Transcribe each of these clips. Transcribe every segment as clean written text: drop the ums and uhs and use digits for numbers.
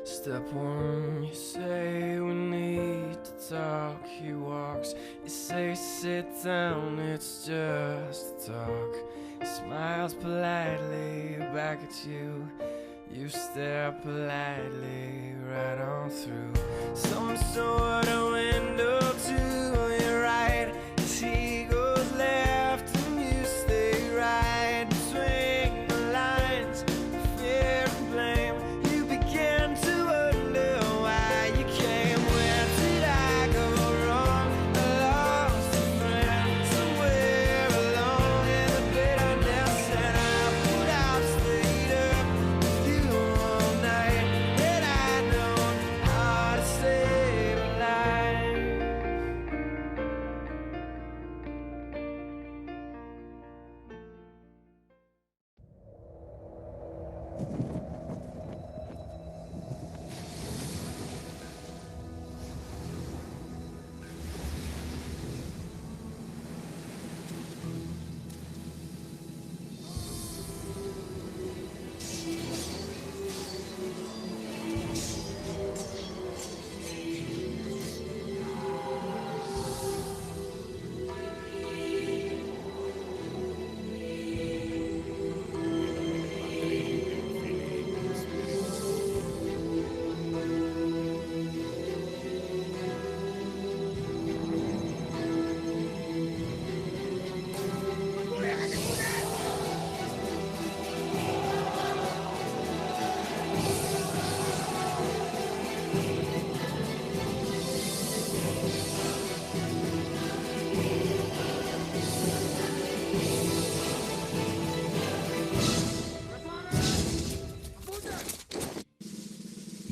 Step one, you say we need to talk. He walks, you say sit down, it's just a talk. He smiles politely back at you. You stare politely right on through some sort of window to your right. As he goes left and you stay right between the lines of fear and blame. You begin to wonder why you came. Where did I go wrong? I lost a friend somewhere along in the bitterness, and I would have stayed up with you all night. Had I known how to save a life.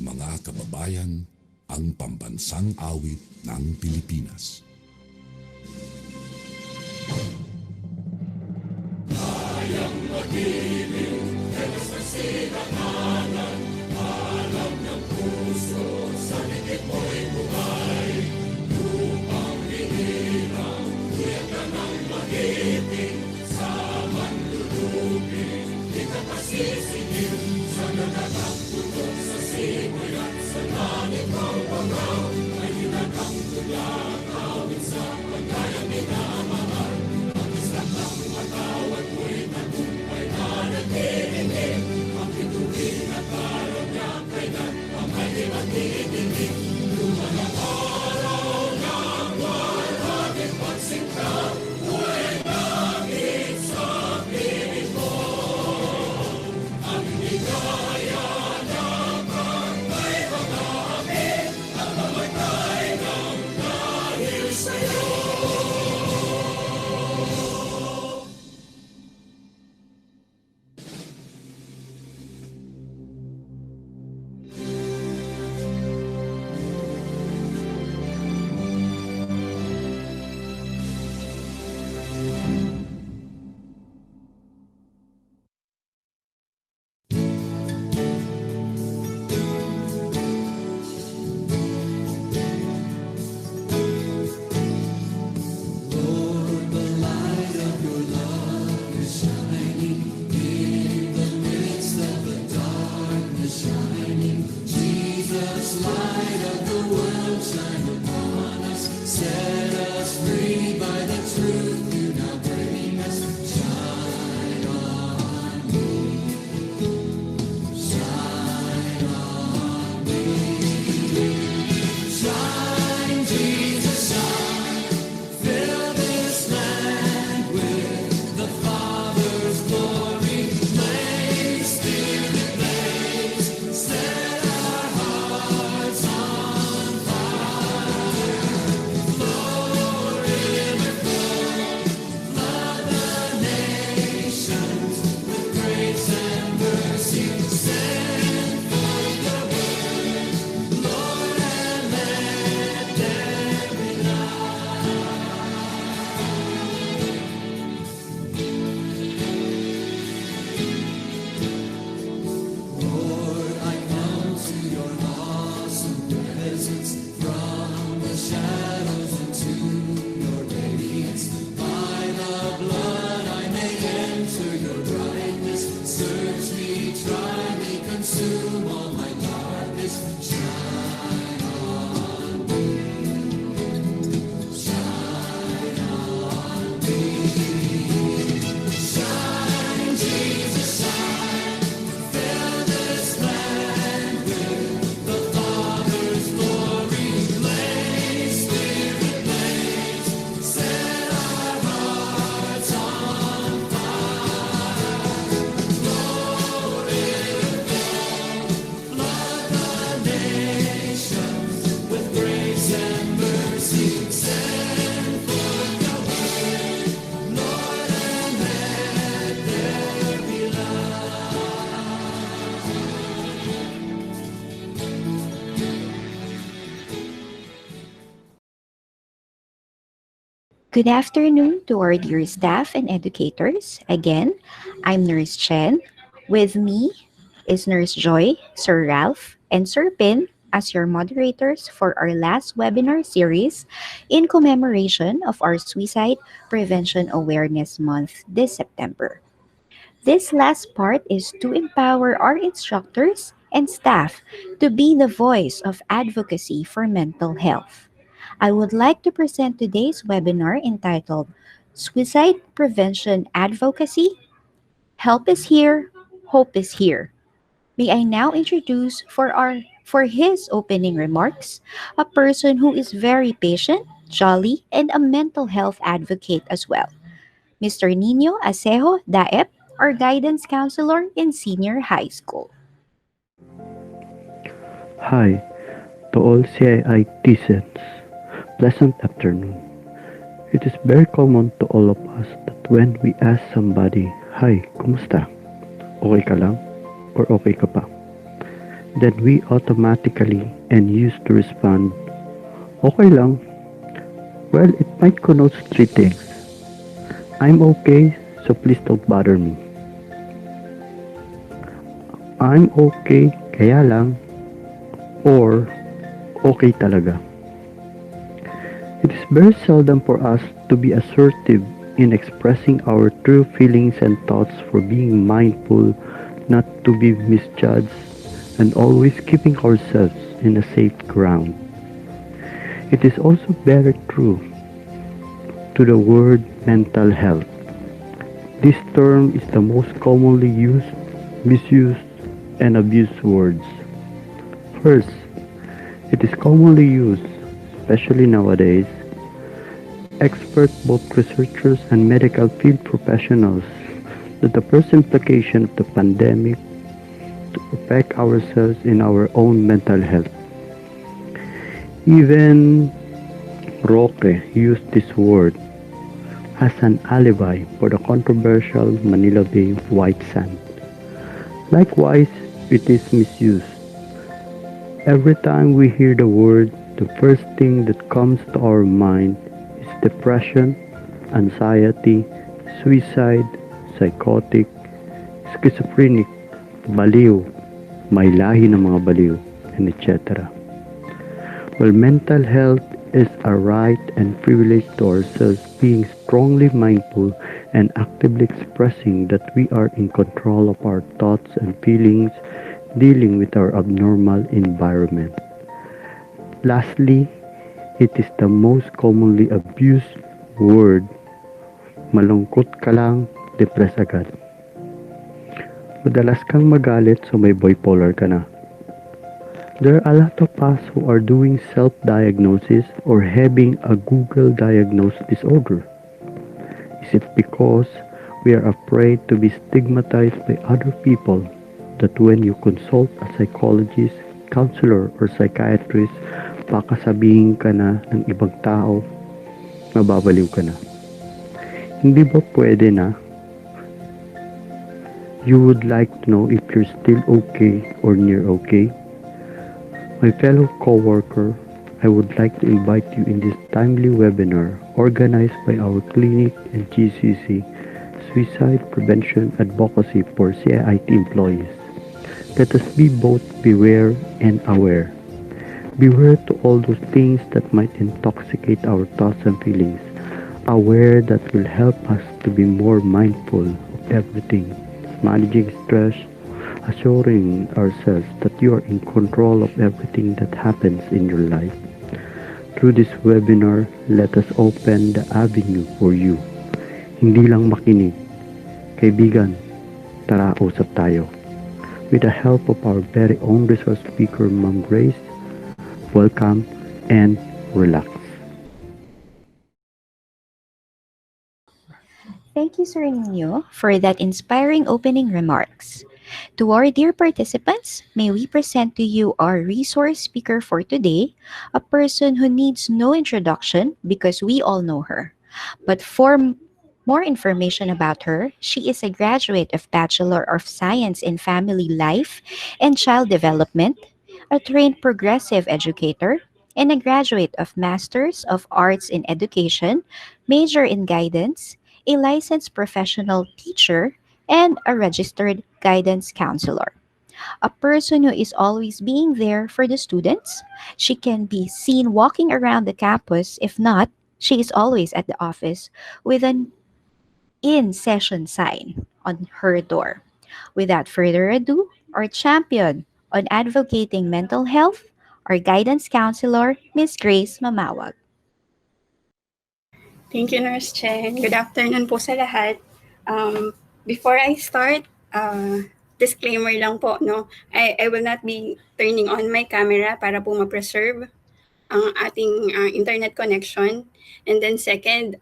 Mga kababayan, ang pambansang awit ng Pilipinas. Good afternoon to our dear staff and educators. Again, I'm Nurse Chen. With me is Nurse Joy, Sir Ralph, and Sir Pin as your moderators for our last webinar series in commemoration of our Suicide Prevention Awareness Month this September. This last part is to empower our instructors and staff to be the voice of advocacy for mental health. I would like to present today's webinar entitled Suicide Prevention Advocacy. Help is here, hope is here. May I now introduce for his opening remarks a person who is very patient, jolly, and a mental health advocate as well. Mr. Nino Acejo Daep, our guidance counselor in senior high school. Hi to all CIITians. Pleasant afternoon. It is very common to all of us that when we ask somebody, Hi, kumusta? Okay ka lang? Or okay ka pa? Then we automatically and used to respond, Okay lang. Well, it might connote three things. I'm okay, so please don't bother me. I'm okay, kaya lang. Or, okay talaga. It is very seldom for us to be assertive in expressing our true feelings and thoughts for being mindful not to be misjudged and always keeping ourselves in a safe ground. It is also very true to the word mental health. This term is the most commonly used, misused, and abused words. First, it is commonly used, especially nowadays, experts, both researchers and medical field professionals, that the first implication of the pandemic to protect ourselves in our own mental health. Even Roque used this word as an alibi for the controversial Manila Bay white sand. Likewise, it is misused. Every time we hear the word, the first thing that comes to our mind is depression, anxiety, suicide, psychotic, schizophrenic, baliw, may lahi ng mga baliw, and etc. Well, mental health is a right and privilege to ourselves being strongly mindful and actively expressing that we are in control of our thoughts and feelings dealing with our abnormal environment. Lastly, it is the most commonly abused word. Malungkot ka lang, depress agad. Madalas kang magalit so may bipolar ka na. There are a lot of us who are doing self-diagnosis or having a Google diagnosed disorder. Is it because we are afraid to be stigmatized by other people that when you consult a psychologist, counselor, or psychiatrist, baka sabihin ka na ng ibang tao, mababaliw ka na? Hindi ba pwede na? You would like to know if you're still okay or near okay? My fellow co-worker, I would like to invite you in this timely webinar organized by our clinic and GCC, Suicide Prevention Advocacy for CIIT employees. Let us be both beware and aware. Beware to all those things that might intoxicate our thoughts and feelings. Aware that will help us to be more mindful of everything, managing stress, assuring ourselves that you are in control of everything that happens in your life. Through this webinar, let us open the avenue for you. Hindi lang makinig. Kaibigan, tara usap tayo. With the help of our very own resource speaker, Ma'am Grace, welcome and relax. Thank you, Sir Nino, for that inspiring opening remarks. To our dear participants, may we present to you our resource speaker for today, a person who needs no introduction because we all know her. But for more information about her, she is a graduate of Bachelor of Science in Family Life and Child Development, a trained progressive educator, and a graduate of Masters of Arts in Education, major in guidance, a licensed professional teacher, and a registered guidance counselor. A person who is always being there for the students. She can be seen walking around the campus. If not, she is always at the office with an in session sign on her door. Without further ado, our champion on advocating mental health, our guidance counselor, Miss Grace Mamawag. Thank you, Nurse Chen. Good afternoon po sa lahat. Before I start, disclaimer lang po, no? I will not be turning on my camera para po ma-preserve ang ating internet connection. And then second,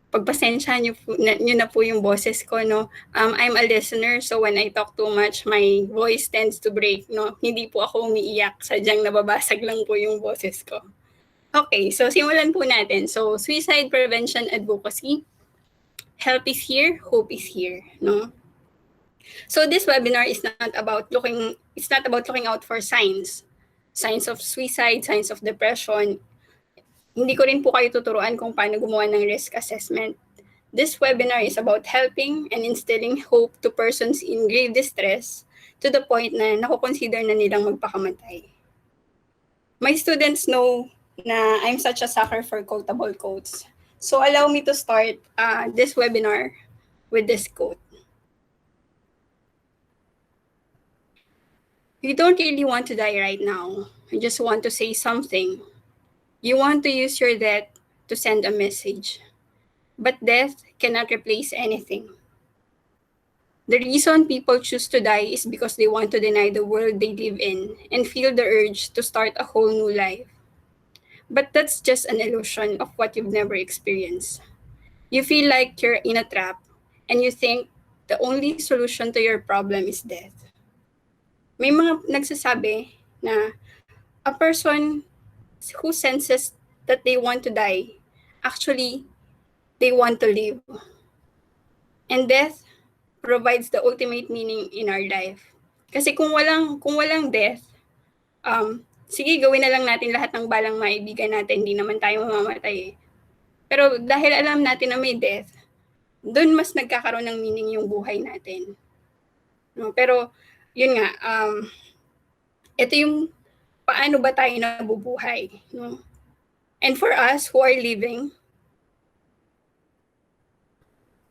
pagpasensya nyo na po yung boses ko, no? I'm a listener, so when I talk too much, my voice tends to break, no? Hindi po ako umiiyak, sadyang nababasag lang po yung boses ko. Okay, so simulan po natin. So, suicide prevention advocacy. Help is here, hope is here, no? So this webinar is not about looking out for signs of suicide, signs of depression. Hindi ko rin po kayo tuturuan kung paano gumawa ng risk assessment. This webinar is about helping and instilling hope to persons in grave distress to the point na nakukonsider na nilang magpakamatay. My students know na I'm such a sucker for quotable quotes. So allow me to start this webinar with this quote. You don't really want to die right now. You just want to say something. You want to use your death to send a message. But death cannot replace anything. The reason people choose to die is because they want to deny the world they live in and feel the urge to start a whole new life. But that's just an illusion of what you've never experienced. You feel like you're in a trap and you think the only solution to your problem is death. May mga nagsasabi na a person who senses that they want to die, actually, they want to live. And death provides the ultimate meaning in our life. Kasi kung walang death, sige, gawin na lang natin lahat ng balang maibigan natin, hindi naman tayo mamamatay. Pero dahil alam natin na may death, doon mas nagkakaroon ng meaning yung buhay natin. No? Pero, yun nga, ito yung paano ba tayo nabubuhay. No? And for us who are living,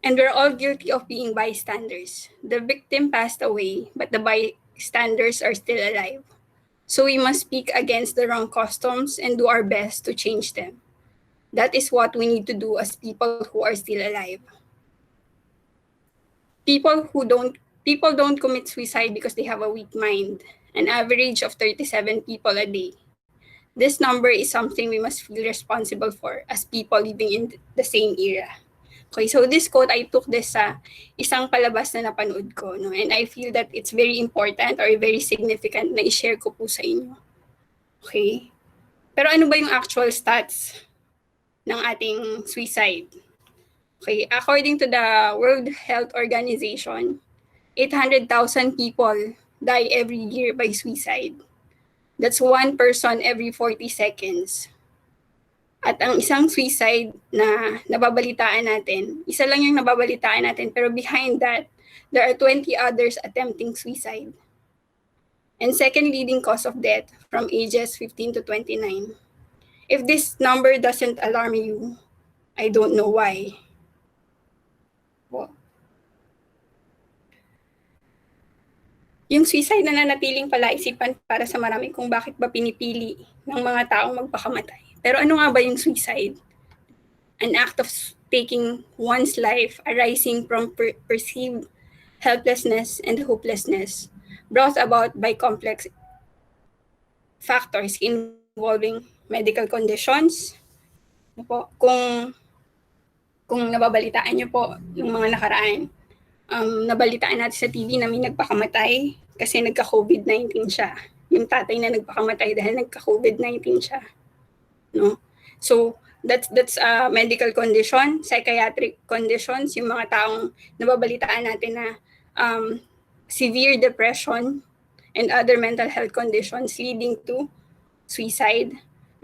and we're all guilty of being bystanders. The victim passed away, but the bystanders are still alive. So we must speak against the wrong customs and do our best to change them. That is what we need to do as people who are still alive. People don't commit suicide because they have a weak mind, an average of 37 people a day. This number is something we must feel responsible for as people living in the same era. Okay, so this quote, I took this sa isang palabas na napanood ko, no? And I feel that it's very important or very significant na i-share ko po sa inyo. Okay? Pero ano ba yung actual stats ng ating suicide? Okay, according to the World Health Organization, 800,000 people die every year by suicide. That's one person every 40 seconds. At ang isang suicide na nababalitaan natin, isa lang yung nababalitaan natin, pero behind that, there are 20 others attempting suicide. And second leading cause of death from ages 15 to 29. If this number doesn't alarm you, I don't know why. Well, yung suicide na nanatiling palaisipan para sa marami kung bakit ba pinipili ng mga taong magpakamatay. Pero ano nga ba yung suicide? An act of taking one's life arising from perceived helplessness and hopelessness brought about by complex factors involving medical conditions. Kung nababalitaan niyo po yung mga nakaraan, nabalitaan natin sa TV na may nagpakamatay kasi nagka-COVID-19 siya. Yung tatay na nagpakamatay dahil nagka-COVID-19 siya. No? So, that's a medical condition, psychiatric conditions, yung mga taong nababalitaan natin na severe depression and other mental health conditions leading to suicide,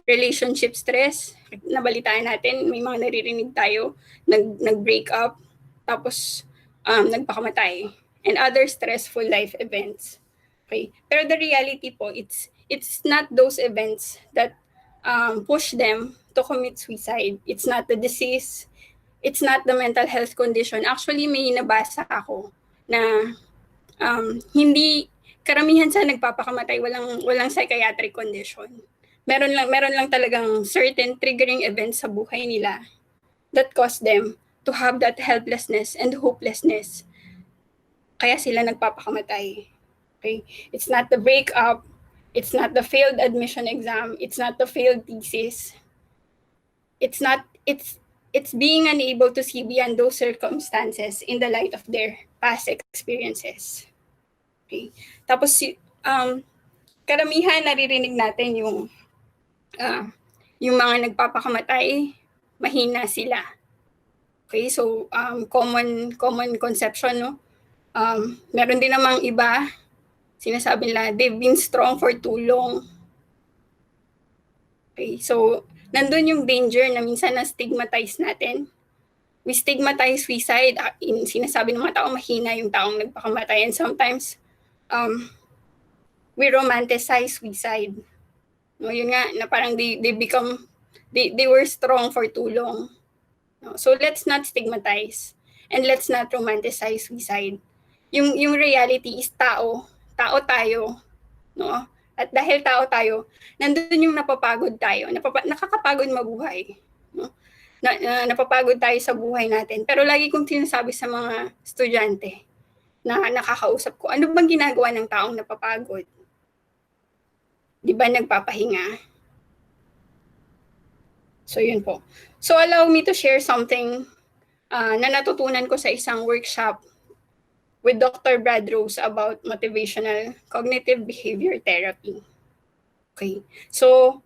relationship stress, nabalitaan natin, may mga naririnig tayo, nag-break up, tapos nagpakamatay, and other stressful life events. Okay? Pero the reality po, it's not those events that push them to commit suicide. It's not the disease, it's not the mental health condition. Actually, may nabasa ako na hindi karamihan sa nagpapakamatay walang psychiatric condition. Meron lang talagang certain triggering events sa buhay nila that cause them to have that helplessness and hopelessness. Kaya sila nagpapakamatay. Okay? It's not the breakup, it's not the failed admission exam, it's not the failed thesis. It's being unable to see beyond those circumstances in the light of their past experiences. Okay? Tapos karamihan naririnig natin yung mga nagpapakamatay, mahina sila. Okay, so common conception, no? Meron din namang iba, sinasabi nila, they've been strong for too long. Okay, so nandun yung danger na minsan na-stigmatize natin. We stigmatize suicide, sinasabi ng mga tao, mahina yung taong nagpakamatay, and sometimes we romanticize suicide. No, yun nga, na parang they were strong for too long. No? So let's not stigmatize and let's not romanticize suicide. Yung reality is tao tayo, no? At dahil tao tayo, nandun yung napapagod tayo, nakakapagod mabuhay, no? Napapagod tayo sa buhay natin. Pero lagi kong sinasabi sa mga estudyante na nakakausap ko, ano bang ginagawa ng taong napapagod? Di ba nagpapahinga? So yun po. So allow me to share something na natutunan ko sa isang workshop with Dr. Brad Rose about motivational cognitive behavior therapy. Okay. So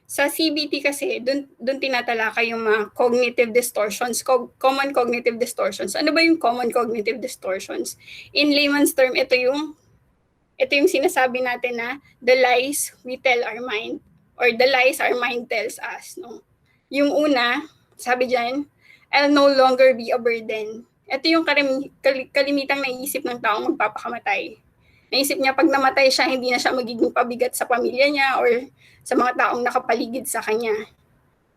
sa CBT kasi, dun tinatalakay yung mga cognitive distortions, common cognitive distortions. Ano ba yung common cognitive distortions? In layman's term, ito yung sinasabi natin na the lies we tell our mind or the lies our mind tells us. No? Yung una, sabi dyan, I'll no longer be a burden. Ito yung kalimitang naiisip ng taong magpapakamatay. Naisip niya pag namatay siya, hindi na siya magiging pabigat sa pamilya niya or sa mga taong nakapaligid sa kanya.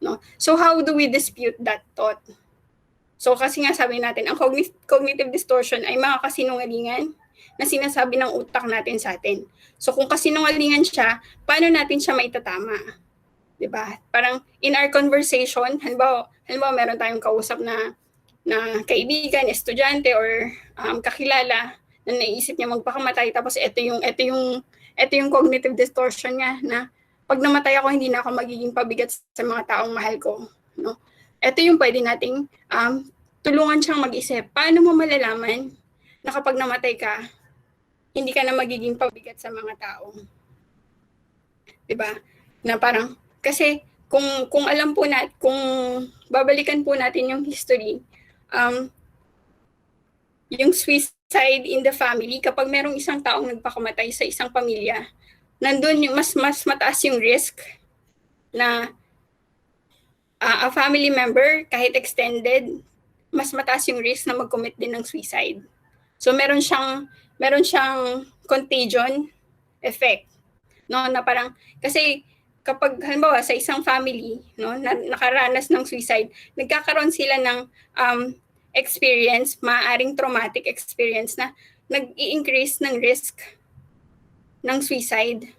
No? So how do we dispute that thought? So kasi nga sabi natin, ang cognitive distortion ay mga kasinungalingan na sinasabi ng utak natin sa atin. So kung kasinungalingan siya, paano natin siya maitatama? Diba? Parang in our conversation, halimbawa meron tayong kausap na kaibigan, estudyante, or kakilala na naisip niya magpakamatay, tapos ito yung cognitive distortion niya na pag namatay ako, hindi na ako magiging pabigat sa mga taong mahal ko. No? Ito yung pwede nating tulungan siyang mag-isip. Paano mo malalaman na kapag namatay ka, hindi ka na magiging pabigat sa mga tao? Diba? Na parang, kasi kung alam po natin, kung babalikan po natin yung history, yung suicide in the family, kapag merong isang taong nagpakamatay sa isang pamilya, nandun yung mas mataas yung risk na a family member, kahit extended, mas mataas yung risk na mag-commit din ng suicide. So meron siyang contagion effect, no, na parang kasi kapag halimbawa sa isang family, no, na nakaranas ng suicide, nagkakaroon sila ng experience, maaaring traumatic experience na nag-i-increase ng risk ng suicide.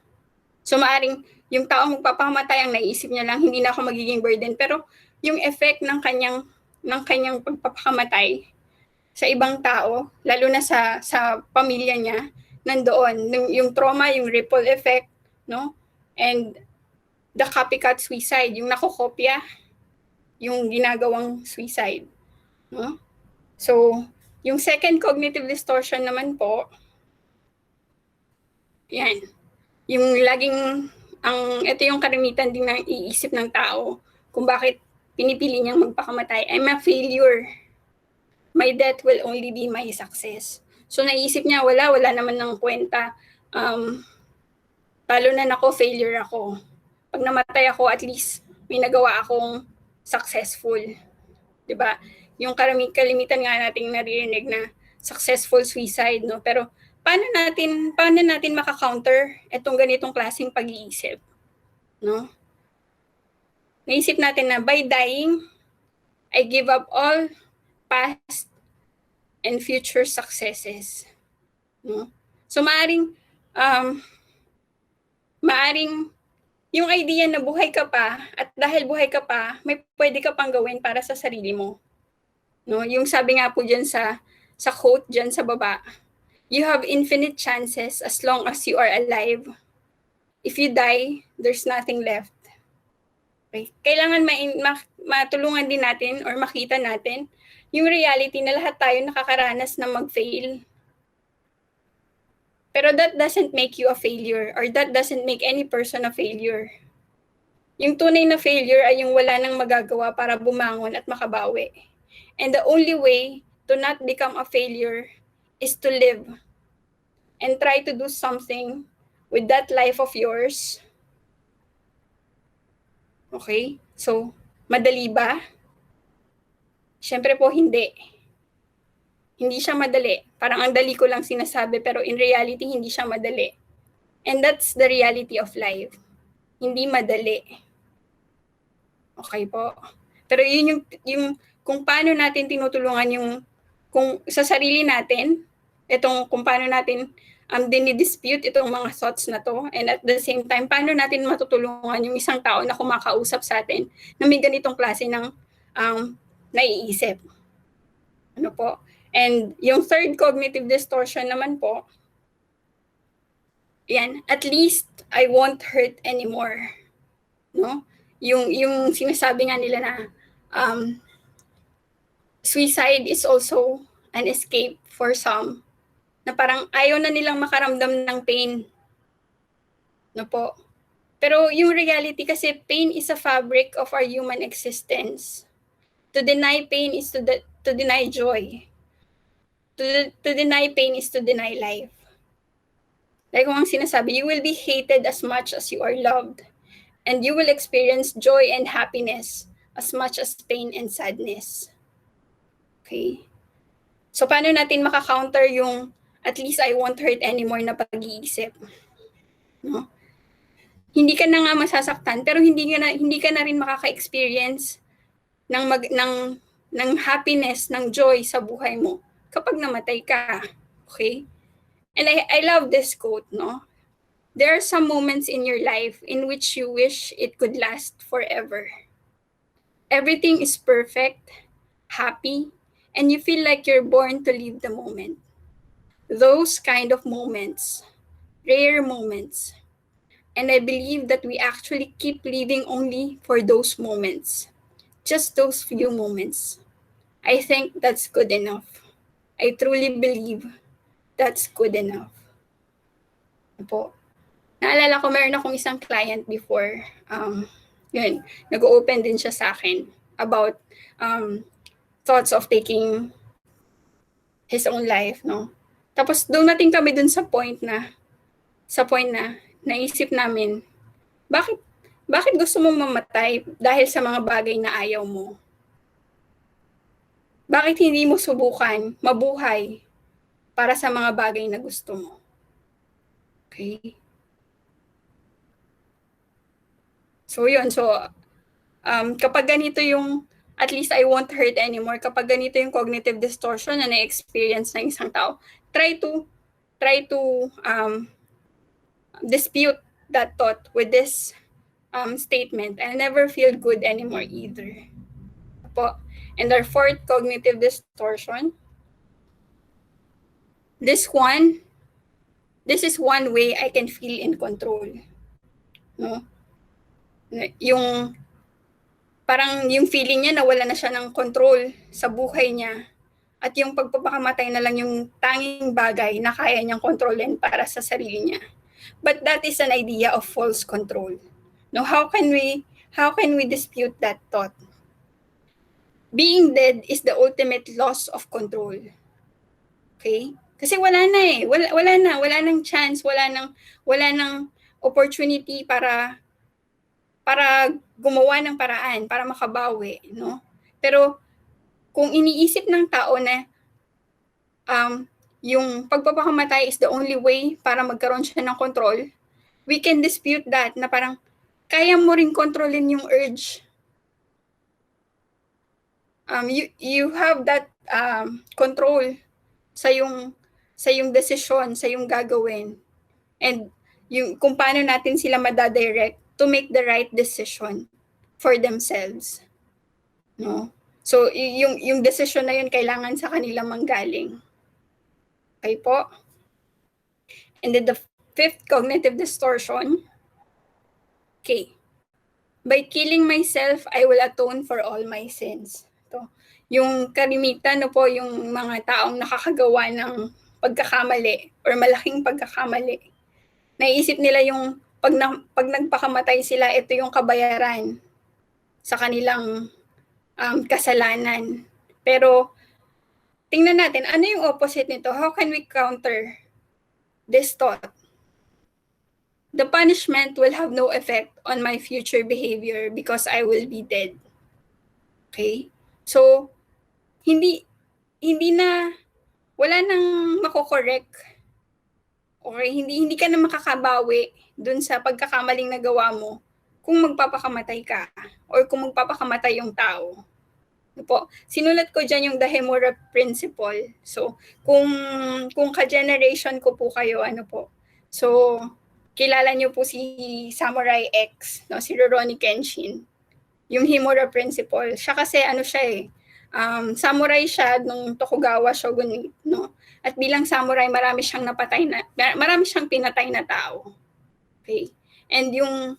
So maaaring yung taong magpapakamatay, ang naisip niya lang, hindi na ako magiging burden, pero yung effect ng kanyang pagpapakamatay sa ibang tao, lalo na sa pamilya niya, nandoon yung trauma, yung ripple effect, no? And the copycat suicide, yung nakokopya yung ginagawang suicide, no? So, yung second cognitive distortion naman po, yan. Yung laging ito yung karamitan din ng iisip ng tao kung bakit pinipili niyang magpakamatay. I'm a failure. My death will only be my success. So naisip niya, wala naman ng kwenta. talo na ako, failure ako. Pag namatay ako, at least may nagawa akong successful. 'Di ba? Yung kalimitan nga nating naririnig na successful suicide, no? Pero paano natin maka-counter itong ganitong klaseng pag-iisip, no? Naisip natin na by dying, I give up all past and future successes, no? So maaring yung idea na buhay ka pa at dahil buhay ka pa, may pwede ka pang gawin para sa sarili mo. No, yung sabi nga po diyan sa quote diyan sa baba, you have infinite chances as long as you are alive. If you die, there's nothing left. Okay? Kailangan matulungan din natin or makita natin yung reality na lahat tayo nakakaranas na mag-fail. Pero that doesn't make you a failure or that doesn't make any person a failure. Yung tunay na failure ay yung wala nang magagawa para bumangon at makabawi. And the only way to not become a failure is to live and try to do something with that life of yours. Okay? So, madali ba? Siyempre po, hindi. Hindi siya madali. Parang ang dali ko lang sinasabi, pero in reality, hindi siya madali. And that's the reality of life. Hindi madali. Okay po? Pero yun yung kung paano natin tinutulungan kung sa sarili natin, kung paano natin dinidispute itong mga thoughts na to, and at the same time, paano natin matutulungan yung isang tao na kumakausap sa atin na may ganitong klase ng naiisip. Ano po? And yung third cognitive distortion naman po, yan, at least I won't hurt anymore. No? Yung sinasabi nga nila na suicide is also an escape for some, na parang ayaw na nilang makaramdam ng pain. No po? Pero yung reality kasi, pain is a fabric of our human existence. To deny pain is to deny joy. To deny pain is to deny life. Like kung ang sinasabi, you will be hated as much as you are loved. And you will experience joy and happiness as much as pain and sadness. Okay? So paano natin maka-counter yung at least I won't hurt anymore na pag-iisip? No? Hindi ka na nga masasaktan, pero hindi ka na rin makaka-experience ng happiness, ng joy sa buhay mo kapag namatay ka. Okay? And I love this quote, no? There are some moments in your life in which you wish it could last forever. Everything is perfect, happy, and you feel like you're born to live the moment. Those kind of moments, rare moments. And I believe that we actually keep living only for those moments. Just those few moments. I think that's good enough. I truly believe that's good enough. Po. Naalala ko, meron akong isang client before. Yun, nag-open din siya sa akin about thoughts of taking his own life, no? Tapos dumating kami dun sa point na naisip namin, bakit gusto mong mamatay dahil sa mga bagay na ayaw mo? Bakit hindi mo subukan mabuhay para sa mga bagay na gusto mo? Okay? So yun, kapag ganito yung at least I won't hurt anymore, kapag ganito yung cognitive distortion na na-experience ng isang tao, try to dispute that thought with this statement. I'll never feel good anymore either. Po. And our fourth cognitive distortion, this is one way I can feel in control. No? Yung parang yung feeling niya na wala na siya ng control sa buhay niya at yung pagpapakamatay na lang yung tanging bagay na kaya niyang kontrolin para sa sarili niya. But that is an idea of false control. No, how can we dispute that thought? Being dead is the ultimate loss of control. Okay? Kasi wala na eh. Wala nang chance, wala nang opportunity para gumawa ng paraan, para makabawi, no? Pero kung iniisip ng tao na yung pagpapakamatay is the only way para magkaroon siya ng control, we can dispute that na parang kaya mo ring kontrolin yung urge. You have that control sa yung decision, sa yung gagawin. And yung kung paano natin sila madadirect to make the right decision for themselves. No? So yung decision na yun kailangan sa kanila manggaling. Okay po? And then the fifth cognitive distortion. Okay. By killing myself, I will atone for all my sins. Ito. Yung karimitan, no po, yung mga taong nakakagawa ng pagkakamali or malaking pagkakamali. Naiisip nila yung pag nagpakamatay sila, ito yung kabayaran sa kanilang kasalanan. Pero tingnan natin, ano yung opposite nito? How can we counter this thought? The punishment will have no effect on my future behavior because I will be dead. Okay? So, hindi na, wala nang makokorek. Okay? Hindi ka na makakabawi dun sa pagkakamaling nagawa mo kung magpapakamatay ka or kung magpapakamatay yung tao. Po, sinulat ko dyan yung the Hemura principle. So, kung ka-generation ko po kayo, So, kilala niyo po si Samurai X, no? Si Rurouni Kenshin. Yung Hemura principle. Siya kasi samurai siya nung Tokugawa shogunate, no? At bilang samurai, marami siyang pinatay na tao. Okay? And yung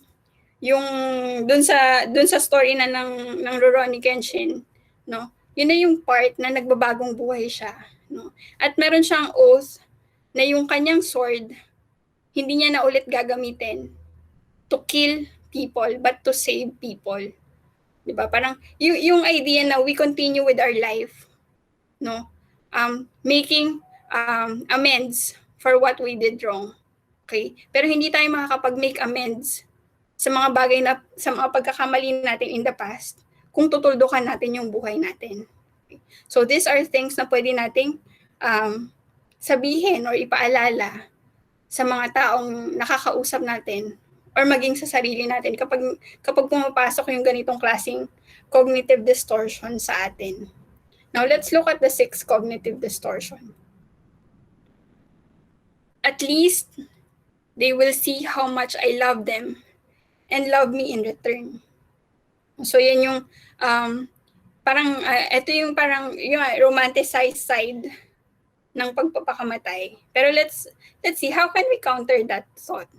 dun sa story na ng Rurouni Kenshin, no? Yun na yung part na nagbabagong buhay siya, no? At meron siyang oath na yung kanyang sword hindi niya na ulit gagamitin to kill people but to save people. 'Di ba? Parang yung idea na we continue with our life, no? Making amends for what we did wrong. Okay? Pero hindi tayo makakapag-make amends sa mga bagay sa mga pagkakamali natin in the past kung tutuldukan natin yung buhay natin. Okay? So these are things na pwede nating sabihin or ipaalala sa mga taong nakakausap natin or maging sa sarili natin kapag pumapasok yung ganitong klaseng cognitive distortion sa atin. Now, let's look at the sixth cognitive distortion. At least, they will see how much I love them and love me in return. So, yan yung ito yung romanticized side ng pagpapakamatay. Pero let's see, how can we counter that thought?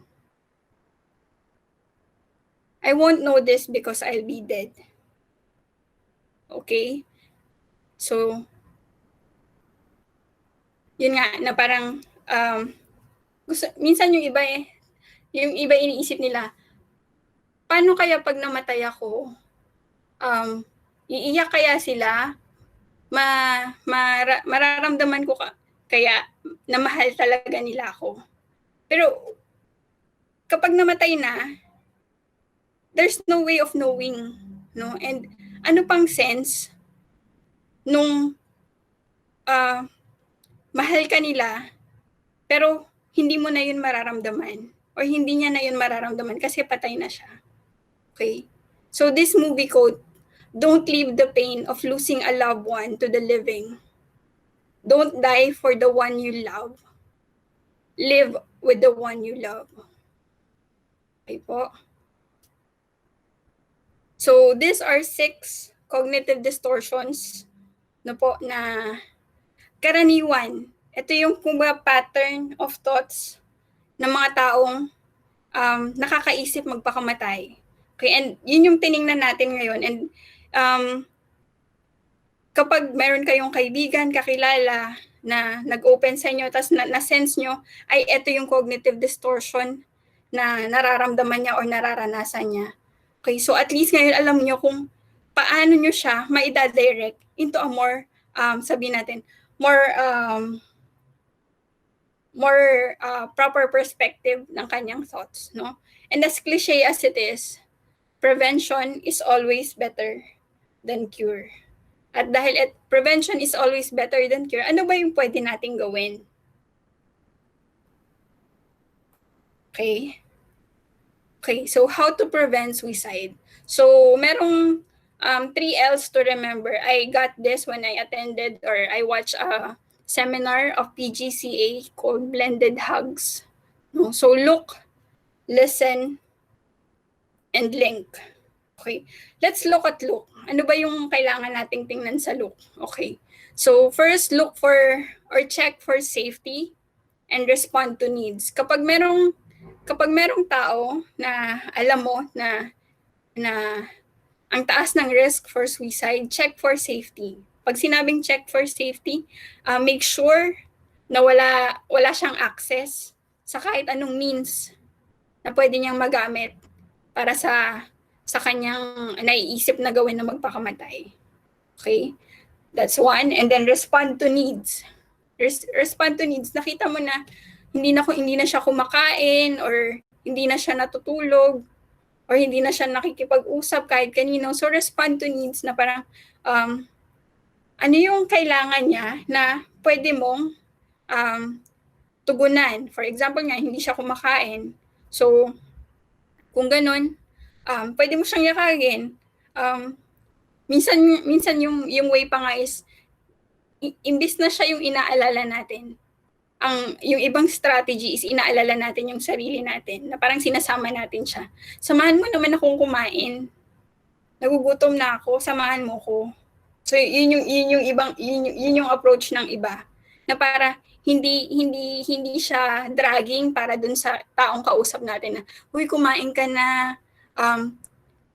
I won't know this because I'll be dead. Okay? So, yun nga, na parang, minsan yung iba iniisip nila, paano kaya pag namatay ako, iiyak kaya sila, mararamdaman ko kaya na mahal talaga nila ako. Pero kapag namatay na, there's no way of knowing, no? And ano pang sense nung mahal ka nila pero hindi mo na yun mararamdaman or hindi niya na yun mararamdaman kasi patay na siya. Okay? So this movie quote, don't leave the pain of losing a loved one to the living. Don't die for the one you love. Live with the one you love. Okay po. So, these are 6 cognitive distortions na karaniwan. Ito yung pattern of thoughts ng mga taong nakakaisip magpakamatay. Okay, and yun yung tiningnan natin ngayon. And kapag meron kayong kaibigan, kakilala na nag-open sa inyo, tapos na-sense nyo, ay ito yung cognitive distortion na nararamdaman niya o nararanasan niya. Okay, so at least ngayon alam nyo kung paano nyo siya maida-direct into a more, sabihin natin, more, proper perspective ng kanyang thoughts, no? And as cliche as it is, prevention is always better than cure. At dahil prevention is always better than cure, ano ba yung pwede nating gawin? Okay? Okay, so how to prevent suicide? So, merong 3 L's to remember. I got this when I attended or I watched a seminar of PGCA called Blended Hugs. No? So, look, listen, and link. Okay, let's look at look. Ano ba yung kailangan nating tingnan sa look? Okay, so first, look for or check for safety and respond to needs. Kapag merong tao na alam mo na ang taas ng risk for suicide, check for safety. Pag sinabing check for safety, make sure na wala siyang access sa kahit anong means na pwede niyang magamit para sa kanyang naiisip na gawin na magpakamatay. Okay? That's one. And then respond to needs. Respond to needs. Nakita mo na hindi na siya kumakain or hindi na siya natutulog or hindi na siya nakikipag-usap kahit kanino. So respond to needs na parang ano yung kailangan niya na pwede mong tugunan. For example nga, hindi siya kumakain. So kung ganun, pwede mo siyang yakagin. Minsan yung way pa nga is, imbis na siya yung inaalala natin, yung ibang strategy is inaalala natin yung sarili natin, na parang sinasama natin siya. Samahan mo naman akong kumain. Nagugutom na ako, samahan mo ko. So yun yung approach ng iba. Na para hindi siya dragging para dun sa taong kausap natin na, uy, kumain ka na,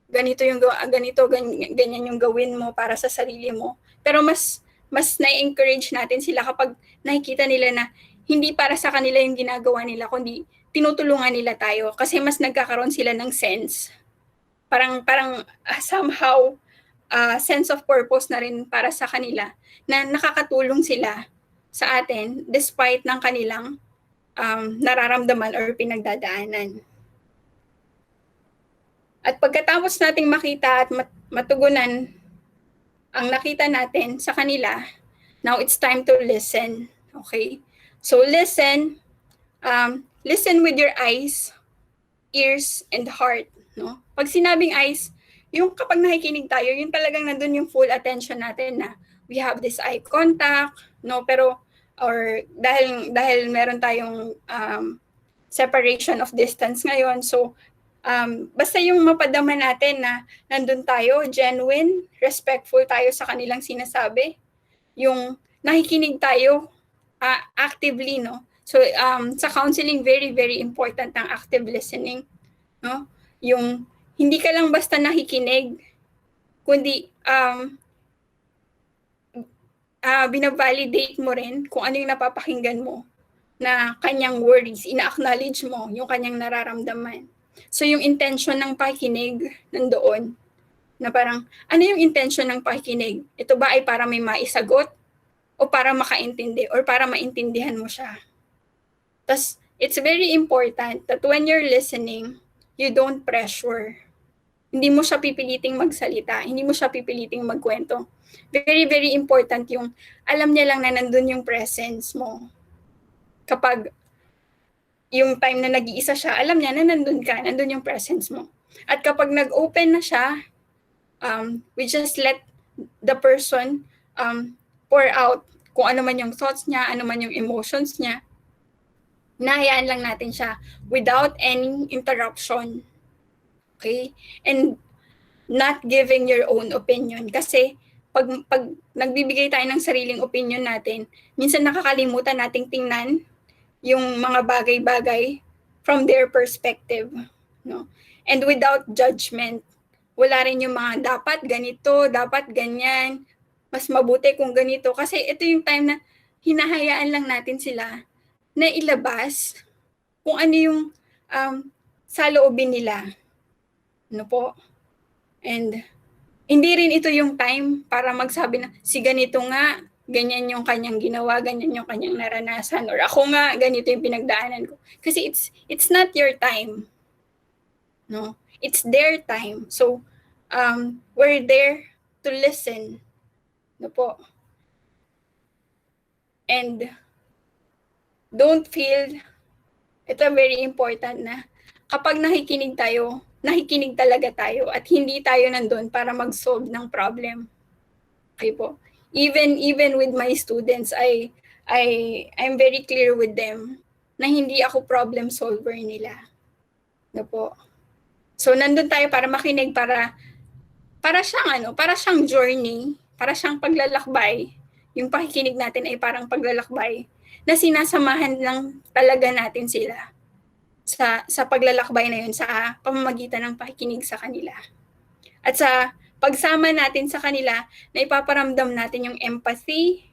ganyan yung gawin mo para sa sarili mo. Pero mas na-encourage natin sila kapag nakikita nila na hindi para sa kanila yung ginagawa nila, kundi tinutulungan nila tayo kasi mas nagkakaroon sila ng sense. Parang somehow sense of purpose na rin para sa kanila na nakakatulong sila sa atin despite ng kanilang nararamdaman or pinagdadaanan. At pagkatapos nating makita at matugunan ang nakita natin sa kanila, now it's time to listen. Okay? So listen with your eyes, ears, and heart. No? Pag sinabing eyes, yung kapag nakikinig tayo, yun talagang nandun yung full attention natin na we have this eye contact, no? Pero, or dahil meron tayong separation of distance ngayon, so basta yung mapadama natin na nandun tayo, genuine, respectful tayo sa kanilang sinasabi, yung nakikinig tayo actively, no? So sa counseling, very, very important ang active listening, no? Yung hindi ka lang basta nakikinig, kundi binavalidate mo rin kung ano yung napapakinggan mo na kanyang worries, ina-acknowledge mo yung kanyang nararamdaman. So yung intention ng pakikinig nandoon, na parang ano yung intention ng pakikinig? Ito ba ay para may maisagot o para makaintindi or para maintindihan mo siya? Tas it's very important that when you're listening, you don't pressure. Hindi mo siya pipiliting magsalita, hindi mo siya pipiliting magkwento. Very, very important yung alam niya lang na nandun yung presence mo. Kapag yung time na nag-iisa siya, alam niya na nandun ka, nandun yung presence mo. At kapag nag-open na siya, we just let the person pour out kung ano man yung thoughts niya, ano man yung emotions niya. Nahayaan lang natin siya without any interruption. Okay? And not giving your own opinion. Kasi pag nagbibigay tayo ng sariling opinion natin, minsan nakakalimutan nating tingnan yung mga bagay-bagay from their perspective, no? And without judgment, wala rin yung mga dapat ganito, dapat ganyan, mas mabuti kung ganito. Kasi ito yung time na hinahayaan lang natin sila na ilabas kung ano yung saloobin nila. Ano po? And hindi rin ito yung time para magsabi na, si ganito nga, ganyan yung kanyang ginawa, ganyan yung kanyang naranasan, or ako nga, ganito yung pinagdaanan ko. Kasi it's not your time. No? It's their time. So, we're there to listen. No po? And don't feel, ito very important na, kapag nakikinig talaga tayo at hindi tayo nandun para mag-solve ng problem. Okay po? Even with my students, I'm very clear with them na hindi ako problem solver nila. No po? So, nandun tayo para makinig, para siyang journey, para siyang paglalakbay. Yung pakikinig natin ay parang paglalakbay na sinasamahan lang talaga natin sila sa paglalakbay na yun, sa pamamagitan ng pakikinig sa kanila. At sa pagsama natin sa kanila, na ipaparamdam natin yung empathy,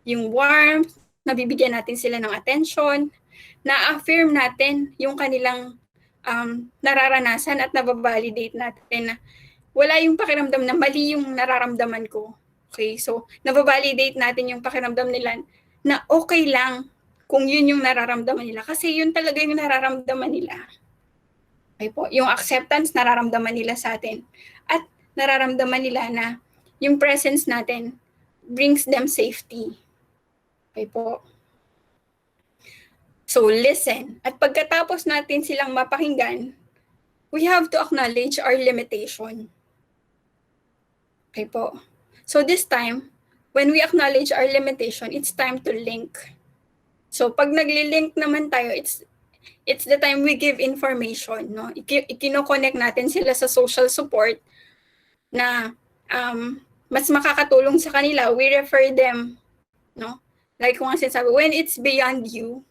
yung warmth, nabibigyan natin sila ng attention, na-affirm natin yung kanilang nararanasan at nababalidate natin na wala yung pakiramdam na mali yung nararamdaman ko. Okay, so nababalidate natin yung pakiramdam nila na okay lang kung yun yung nararamdaman nila kasi yun talaga yung nararamdaman nila. Okay po, yung acceptance nararamdaman nila sa atin at nararamdaman nila na yung presence natin brings them safety. Okay po. So listen, at pagkatapos natin silang mapakinggan, we have to acknowledge our limitation. Okay po. So this time, when we acknowledge our limitation, it's time to link. So pag nagli-link naman tayo, it's the time we give information, no? Ikino-connect natin sila sa social support na mas makakatulong sa kanila. We refer them, no? Like kung sinasabi, when it's beyond you,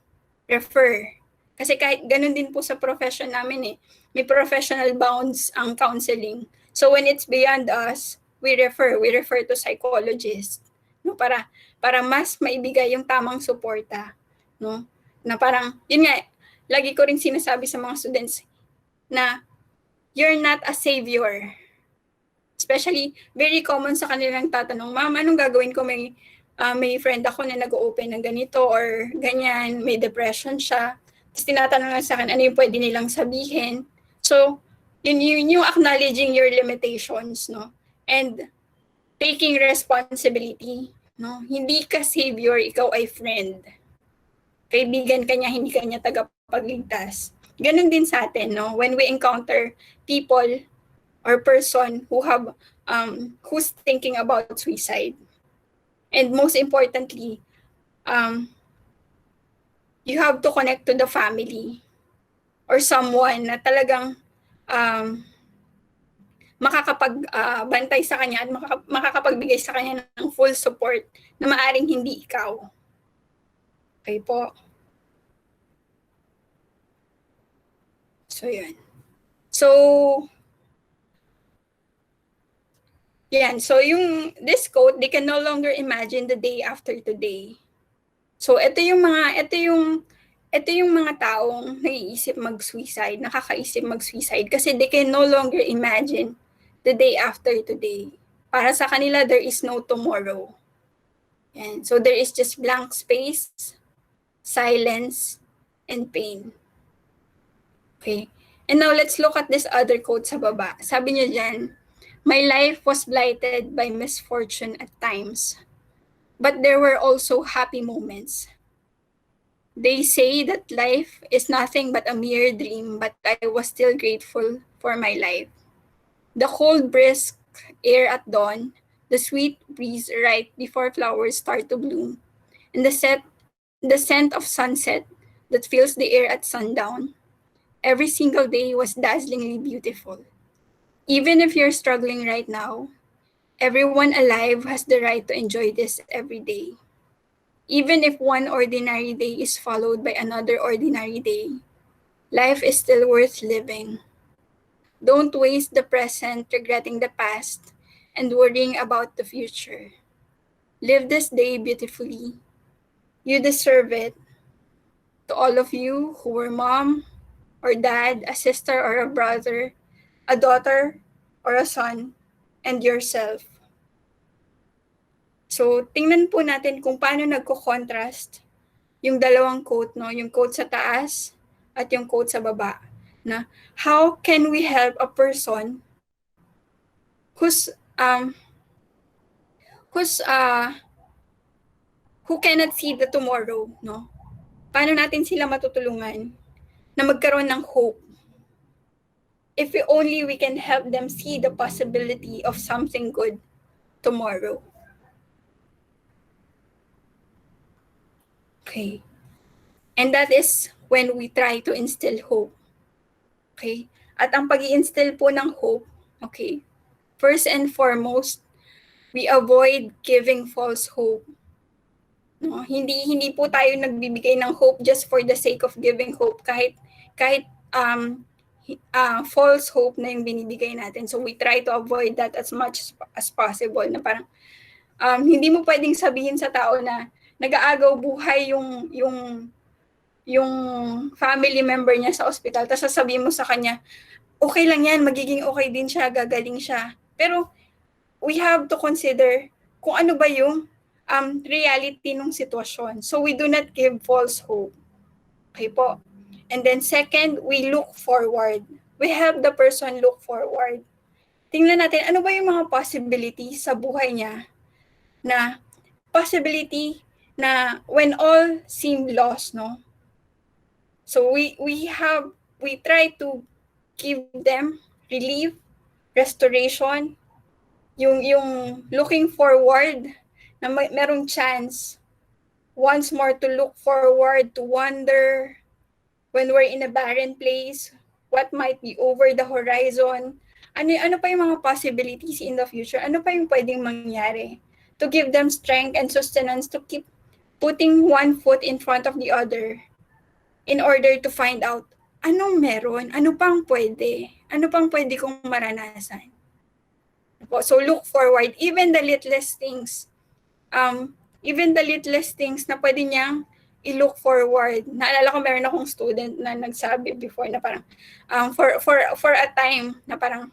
refer. Kasi kahit ganun din po sa profession namin may professional bounds ang counseling. So when it's beyond us, we refer to psychologists, no, para mas maibigay yung tamang suporta, no? Na parang yun nga, lagi ko ring sinasabi sa mga students na you're not a savior. Especially very common sa kanilang tatanong, "Ma'am, anong gagawin ko? May friend ako na nag-open ng ganito or ganyan, may depression siya." Tapos tinatanong lang sa akin, ano yung pwede nilang sabihin. So, yun yung acknowledging your limitations, no? And taking responsibility, no? Hindi ka savior, ikaw ay friend. Kaibigan ka niya, hindi ka niya tagapagligtas. Ganun din sa atin, no? When we encounter people or person who's thinking about suicide. And most importantly, you have to connect to the family or someone na talagang makakapagbantay sa kanya at makakapagbigay sa kanya ng full support na maaring hindi ikaw. Okay po. So, yun. So, yan. So, this quote, they can no longer imagine the day after today. So, ito yung mga taong naiisip mag-suicide, nakakaisip mag-suicide kasi they can no longer imagine the day after today. Para sa kanila, there is no tomorrow. And so, there is just blank space, silence, and pain. Okay. And now, let's look at this other quote sa baba. Sabi niya dyan, "My life was blighted by misfortune at times, but there were also happy moments. They say that life is nothing but a mere dream, but I was still grateful for my life. The cold, brisk air at dawn, the sweet breeze right before flowers start to bloom, and the scent of sunset that fills the air at sundown. Every single day was dazzlingly beautiful. Even if you're struggling right now, everyone alive has the right to enjoy this every day. Even if one ordinary day is followed by another ordinary day, life is still worth living. Don't waste the present regretting the past and worrying about the future. Live this day beautifully. You deserve it." To all of you who were mom or dad, a sister or a brother, a daughter or a son, and yourself. So, tingnan po natin kung paano nagko-contrast yung dalawang quote, no? Yung quote sa taas at yung quote sa baba. Na how can we help a person who's um who's who cannot see the tomorrow, no? Paano natin sila matutulungan na magkaroon ng hope? If we can help them see the possibility of something good tomorrow. Okay. And that is when we try to instill hope. Okay? At ang pag-i-instill po ng hope, okay, first and foremost, we avoid giving false hope. No, hindi po tayo nagbibigay ng hope just for the sake of giving hope kahit false hope na yung binibigay natin. So we try to avoid that as much as possible na parang hindi mo pwedeng sabihin sa tao na nag-aagaw buhay yung family member niya sa ospital, tapos sasabihin mo sa kanya, okay lang yan, magiging okay din siya, gagaling siya. Pero we have to consider kung ano ba yung reality ng sitwasyon. So we do not give false hope. Okay po. And then second, we look forward. We help the person look forward. Tingnan natin, ano ba yung mga possibilities sa buhay niya na possibility na when all seem lost, no? So we try to give them relief, restoration, yung looking forward na merong chance once more to look forward, to wonder when we're in a barren place, what might be over the horizon, ano pa yung mga possibilities in the future, ano pa yung pwedeng mangyari, to give them strength and sustenance to keep putting one foot in front of the other in order to find out anong meron, ano pang pwede kong maranasan. So look forward, even the littlest things na pwede niyang i-look forward. Naalala ko meron akong student na nagsabi before na parang for a time na parang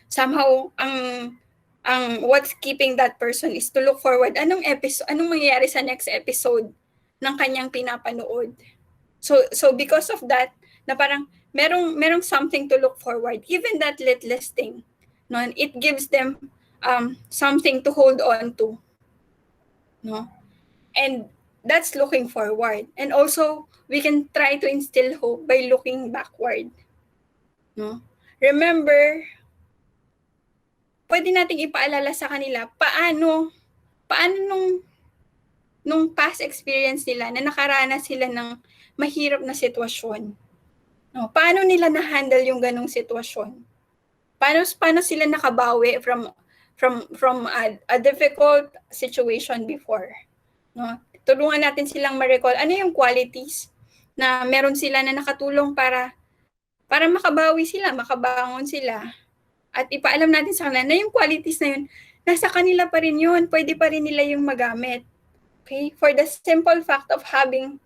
somehow ang what's keeping that person is to look forward anong mangyayari sa next episode ng kanyang pinapanood. So because of that, na parang merong something to look forward, even that littlest thing, no, it gives them something to hold on to, no, and that's looking forward. And also we can try to instill hope by looking backward, no. Remember, pwede nating ipaalala sa kanila paano nung past experience nila na nakaranas sila ng mahirap na sitwasyon. No, paano nila na-handle yung ganong sitwasyon? Paano sila nakabawi from a difficult situation before? No? Tulungan natin silang ma-recall ano yung qualities na meron sila na nakatulong para makabawi sila, makabangon sila. At ipaalam natin sa kanila na yung qualities na yun, nasa kanila pa rin yun, pwede pa rin nila yung magamit. Okay? For the simple fact of having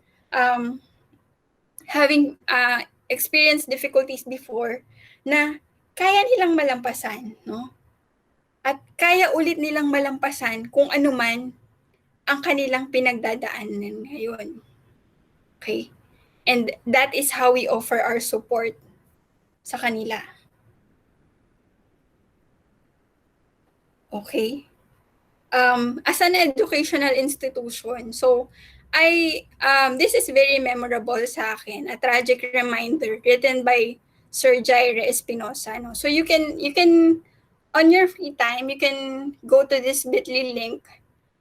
experienced difficulties before na kaya nilang malampasan, no? At kaya ulit nilang malampasan kung ano man ang kanilang pinagdadaanan ngayon. Okay? And that is how we offer our support sa kanila. Okay? As an educational institution, so this is very memorable sa akin, a tragic reminder written by Sir Jaire Espinosa. No? So you can on your free time, you can go to this bit.ly link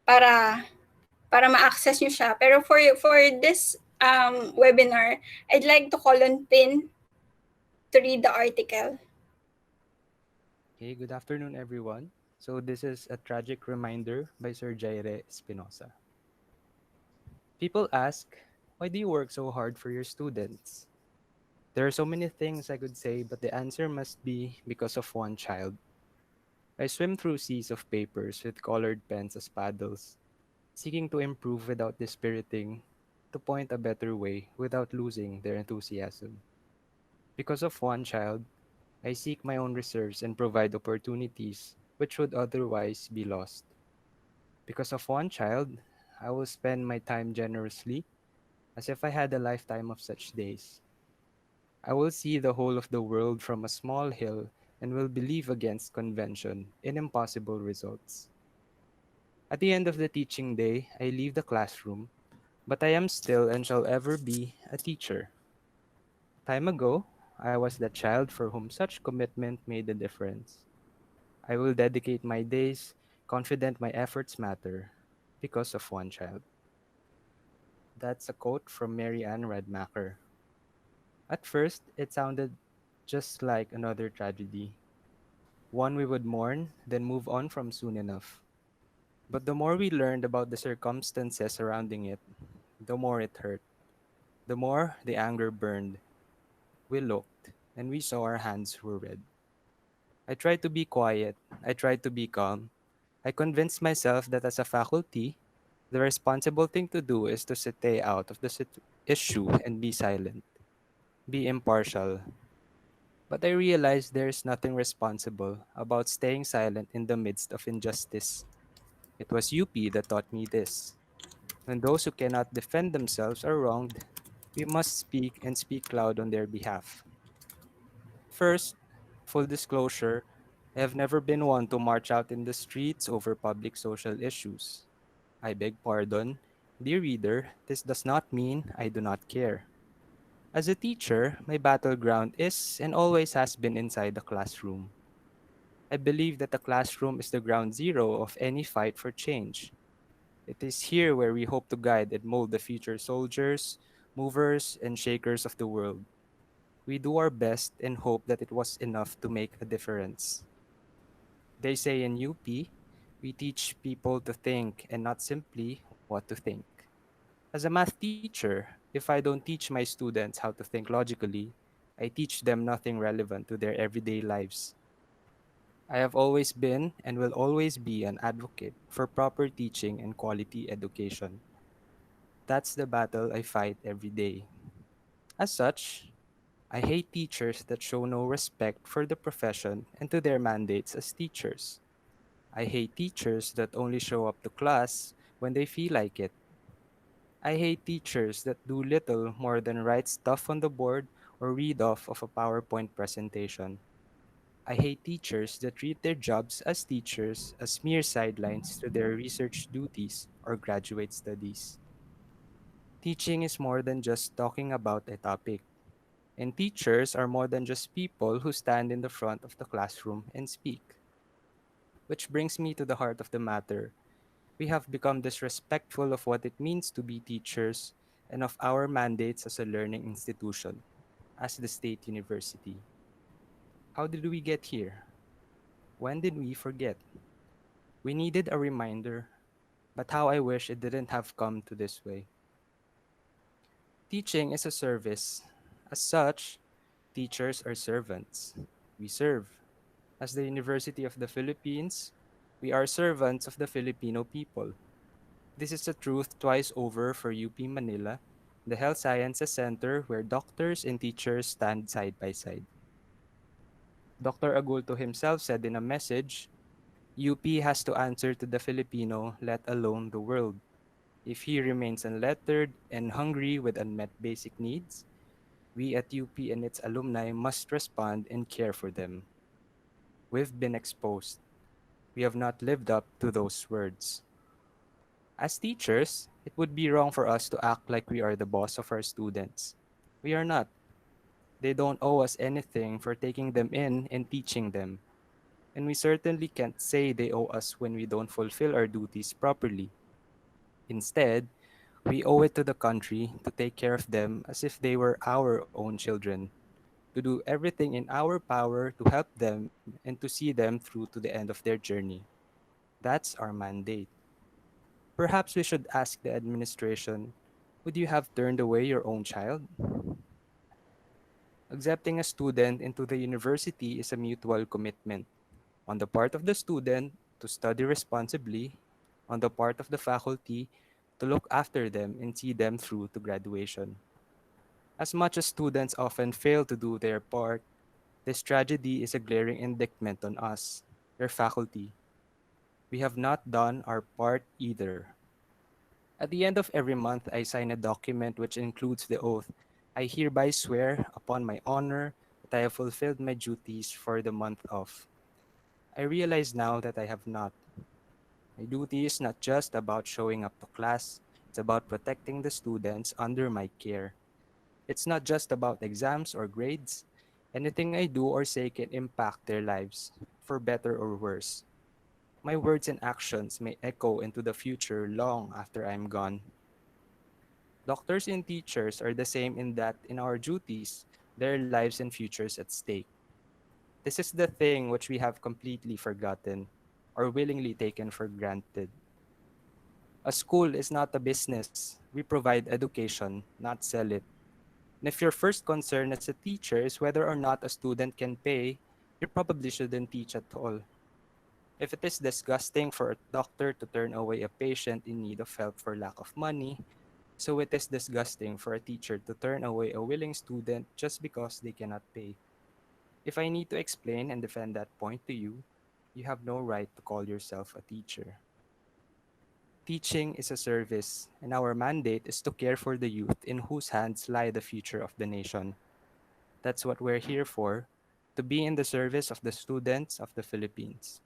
para ma-access nyo siya. Pero for this webinar, I'd like to call on Pin to read the article. Okay, good afternoon, everyone. So this is a tragic reminder by Sir Jaire Espinosa. People ask, why do you work so hard for your students? There are so many things I could say, but the answer must be because of one child. I swim through seas of papers with colored pens as paddles, seeking to improve without dispiriting, to point a better way without losing their enthusiasm. Because of one child, I seek my own reserves and provide opportunities which would otherwise be lost. Because of one child, I will spend my time generously, as if I had a lifetime of such days. I will see the whole of the world from a small hill and will believe against convention in impossible results. At the end of the teaching day, I leave the classroom, but I am still and shall ever be a teacher. Time ago, I was that child for whom such commitment made a difference. I will dedicate my days, confident my efforts matter, because of one child. That's a quote from Mary Ann Radmacher. At first, it sounded just like another tragedy, one we would mourn, then move on from soon enough. But the more we learned about the circumstances surrounding it, the more it hurt, the more the anger burned. We looked, and we saw our hands were red. I tried to be quiet. I tried to be calm. I convinced myself that as a faculty, the responsible thing to do is to stay out of the issue and be silent, be impartial. But I realized there is nothing responsible about staying silent in the midst of injustice. It was UP that taught me this. When those who cannot defend themselves are wronged, we must speak and speak loud on their behalf. First, full disclosure, I have never been one to march out in the streets over public social issues. I beg pardon. Dear reader, this does not mean I do not care. As a teacher, my battleground is and always has been inside the classroom. I believe that the classroom is the ground zero of any fight for change. It is here where we hope to guide and mold the future soldiers, movers, and shakers of the world. We do our best and hope that it was enough to make a difference. They say in UP, we teach people to think and not simply what to think. As a math teacher, if I don't teach my students how to think logically, I teach them nothing relevant to their everyday lives. I have always been and will always be an advocate for proper teaching and quality education. That's the battle I fight every day. As such, I hate teachers that show no respect for the profession and to their mandates as teachers. I hate teachers that only show up to class when they feel like it. I hate teachers that do little more than write stuff on the board or read off of a PowerPoint presentation. I hate teachers that treat their jobs as teachers as mere sidelines to their research duties or graduate studies. Teaching is more than just talking about a topic, and teachers are more than just people who stand in the front of the classroom and speak. Which brings me to the heart of the matter. We have become disrespectful of what it means to be teachers and of our mandates as a learning institution, as the state university. How did we get here? When did we forget? We needed a reminder, but how I wish it didn't have come to this way. Teaching is a service. As such, teachers are servants. We serve. As the University of the Philippines, we are servants of the Filipino people. This is the truth twice over for UP Manila, the Health Sciences Center where doctors and teachers stand side by side. Dr. Agulto himself said in a message, UP has to answer to the Filipino, let alone the world. If he remains unlettered and hungry with unmet basic needs, we at UP and its alumni must respond and care for them. We've been exposed. We have not lived up to those words. As teachers, it would be wrong for us to act like we are the boss of our students. We are not. They don't owe us anything for taking them in and teaching them. And we certainly can't say they owe us when we don't fulfill our duties properly. Instead, we owe it to the country to take care of them as if they were our own children, to do everything in our power to help them and to see them through to the end of their journey. That's our mandate. Perhaps we should ask the administration, would you have turned away your own child? Accepting a student into the university is a mutual commitment on the part of the student to study responsibly, on the part of the faculty to look after them and see them through to graduation. As much as students often fail to do their part, this tragedy is a glaring indictment on us, their faculty. We have not done our part either. At the end of every month, I sign a document which includes the oath. I hereby swear upon my honor that I have fulfilled my duties for the month of. I realize now that I have not. My duty is not just about showing up to class, it's about protecting the students under my care. It's not just about exams or grades. Anything I do or say can impact their lives, for better or worse. My words and actions may echo into the future long after I'm gone. Doctors and teachers are the same in that in our duties, their lives and futures at stake. This is the thing which we have completely forgotten or willingly taken for granted. A school is not a business. We provide education, not sell it. And if your first concern as a teacher is whether or not a student can pay, you probably shouldn't teach at all. If it is disgusting for a doctor to turn away a patient in need of help for lack of money, so it is disgusting for a teacher to turn away a willing student just because they cannot pay. If I need to explain and defend that point to you, you have no right to call yourself a teacher. Teaching is a service, and our mandate is to care for the youth in whose hands lie the future of the nation. That's what we're here for, to be in the service of the students of the Philippines.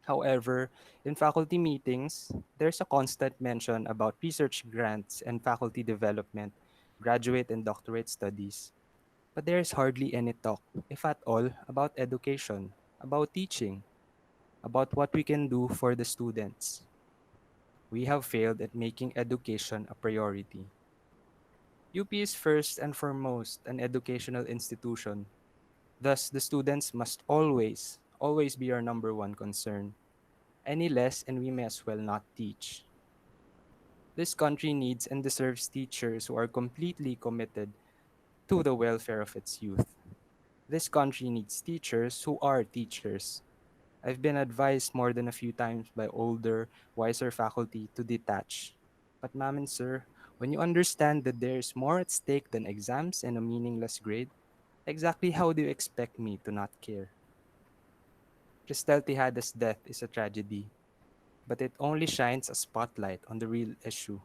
However, in faculty meetings, there's a constant mention about research grants and faculty development, graduate and doctorate studies. But there is hardly any talk, if at all, about education, about teaching, about what we can do for the students. We have failed at making education a priority. UP is first and foremost an educational institution. Thus, the students must always be our number one concern. Any less, and we may as well not teach. This country needs and deserves teachers who are completely committed to the welfare of its youth. This country needs teachers who are teachers. I've been advised more than a few times by older, wiser faculty to detach. But, ma'am and sir, when you understand that there is more at stake than exams and a meaningless grade, exactly how do you expect me to not care? Cristel Tejada's death is a tragedy, but it only shines a spotlight on the real issue.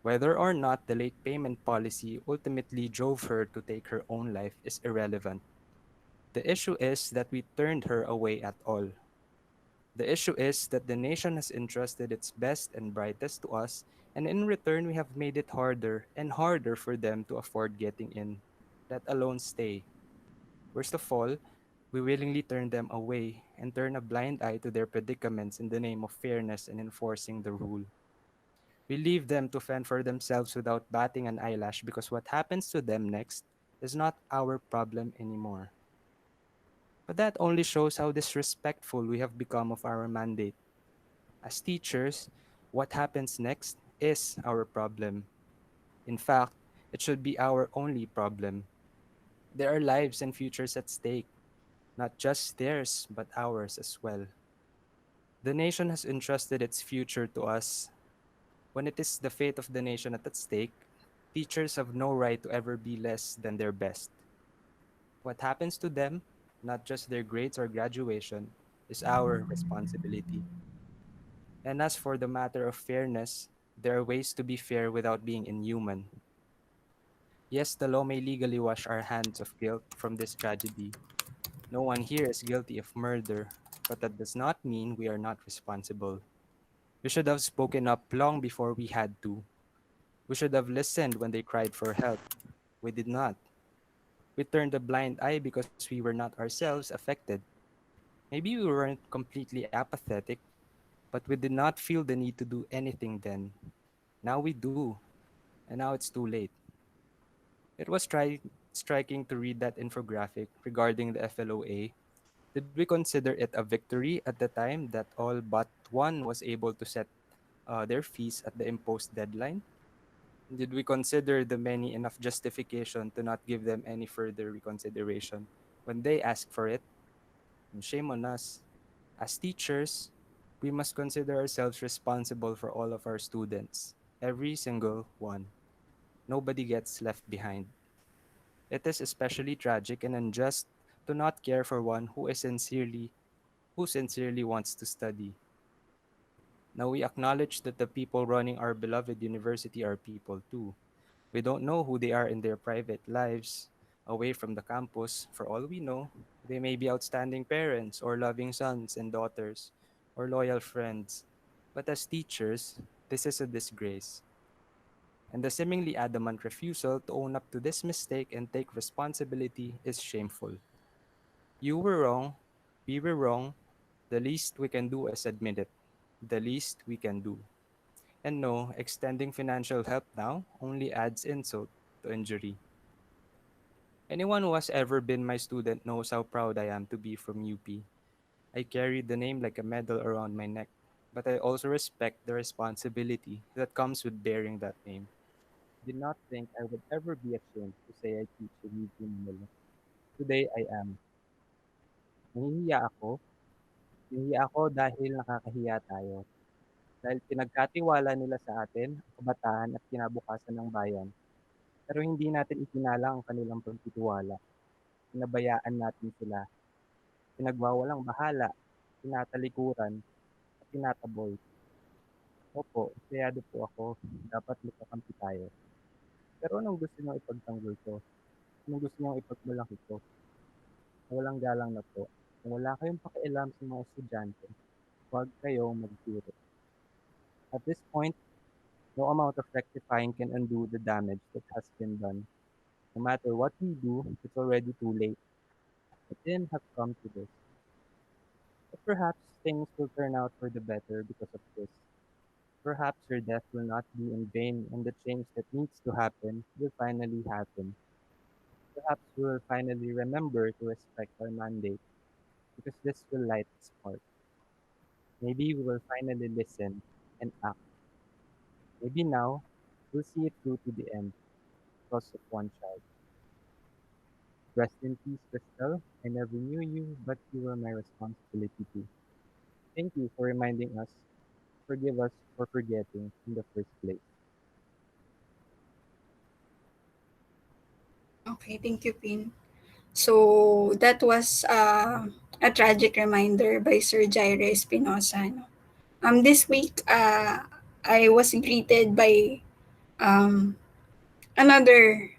Whether or not the late payment policy ultimately drove her to take her own life is irrelevant. The issue is that we turned her away at all. The issue is that the nation has entrusted its best and brightest to us, and in return, we have made it harder and harder for them to afford getting in, let alone stay. Worst of all, we willingly turn them away and turn a blind eye to their predicaments in the name of fairness and enforcing the rule. We leave them to fend for themselves without batting an eyelash because what happens to them next is not our problem anymore. But that only shows how disrespectful we have become of our mandate. As teachers, what happens next is our problem. In fact, it should be our only problem. There are lives and futures at stake, not just theirs, but ours as well. The nation has entrusted its future to us. When it is the fate of the nation at stake, teachers have no right to ever be less than their best. What happens to them, not just their grades or graduation, is our responsibility. And as for the matter of fairness, there are ways to be fair without being inhuman. Yes, the law may legally wash our hands of guilt from this tragedy. No one here is guilty of murder, but that does not mean we are not responsible. We should have spoken up long before we had to. We should have listened when they cried for help. We did not. We turned a blind eye because we were not ourselves affected. Maybe we weren't completely apathetic, but we did not feel the need to do anything then. Now we do, and now it's too late. It was striking to read that infographic regarding the FLOA. Did we consider it a victory at the time that all but one was able to set their fees at the imposed deadline? Did we consider the many enough justification to not give them any further reconsideration when they asked for it? And shame on us. As teachers, we must consider ourselves responsible for all of our students, every single one. Nobody gets left behind. It is especially tragic and unjust to not care for one who sincerely wants to study. Now we acknowledge that the people running our beloved university are people too. We don't know who they are in their private lives away from the campus. For all we know, they may be outstanding parents or loving sons and daughters or loyal friends. But as teachers, this is a disgrace. And the seemingly adamant refusal to own up to this mistake and take responsibility is shameful. You were wrong, we were wrong. The least we can do is admit it. The least we can do. And no, extending financial help now only adds insult to injury. Anyone who has ever been my student knows how proud I am to be from UP. I carry the name like a medal around my neck, but I also respect the responsibility that comes with bearing that name. Did not think I would ever be ashamed to say I teach in UP Manila. Today I am. Nahihiya ako. Nahihiya ako dahil nakakahiya tayo. Dahil pinagkatiwala nila sa atin ang kabataan at kinabukasan ng bayan. Pero hindi natin itinalang ang kanilang pagtitiwala. Pinabayaan natin sila. Pinagwawalang bahala, tinatalikuran, at tinataboy. Opo, empleyado po ako. Dapat magkakampi tayo. Pero anong gusto niyong ipagtanggol ko? Anong gusto niyong ipagmalaki ko? Walang galang na po. Kung wala kayong pakialam sa mga estudyante, huwag kayong magturo. At this point, no amount of rectifying can undo the damage that has been done. No matter what we do, it's already too late. The end have come to this. But perhaps things will turn out for the better because of this. Perhaps your death will not be in vain and the change that needs to happen will finally happen. Perhaps we will finally remember to respect our mandate because this will light the spark. Maybe we will finally listen and act. Maybe now we'll see it through to the end because of one child. Rest in peace, Crystal. I never knew you, but you were my responsibility too. Thank you for reminding us. Forgive us for forgetting in the first place. Okay, thank you, Pin. So that was a tragic reminder by Sir Jairo Espinosa. No? This week, I was greeted by um, another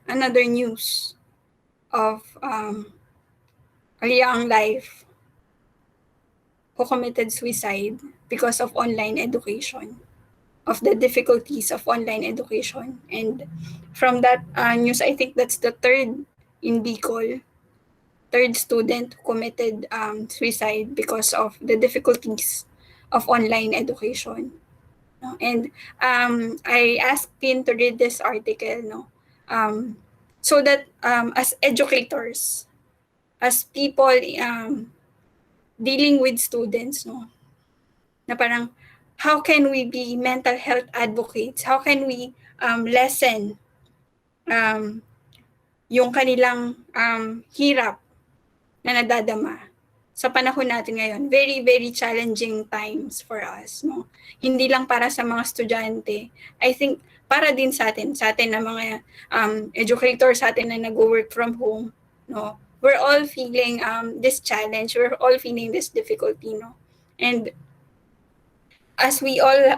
news of a young life who committed suicide because of online education, of the difficulties of online education. And from that news, I think that's the third in Bicol, third student who committed suicide because of the difficulties of online education. No? And I asked Pin to read this article, no, so that as educators, as people dealing with students, no, na parang how can we be mental health advocates? How can we lessen um, yung kanilang hirap na nadadama sa panahon natin ngayon. Very, very challenging times for us. No? Hindi lang para sa mga estudyante. I think para din sa atin na mga educators, sa atin na nag-work from home. No? We're all feeling this challenge. We're all feeling this difficulty. No? And as we all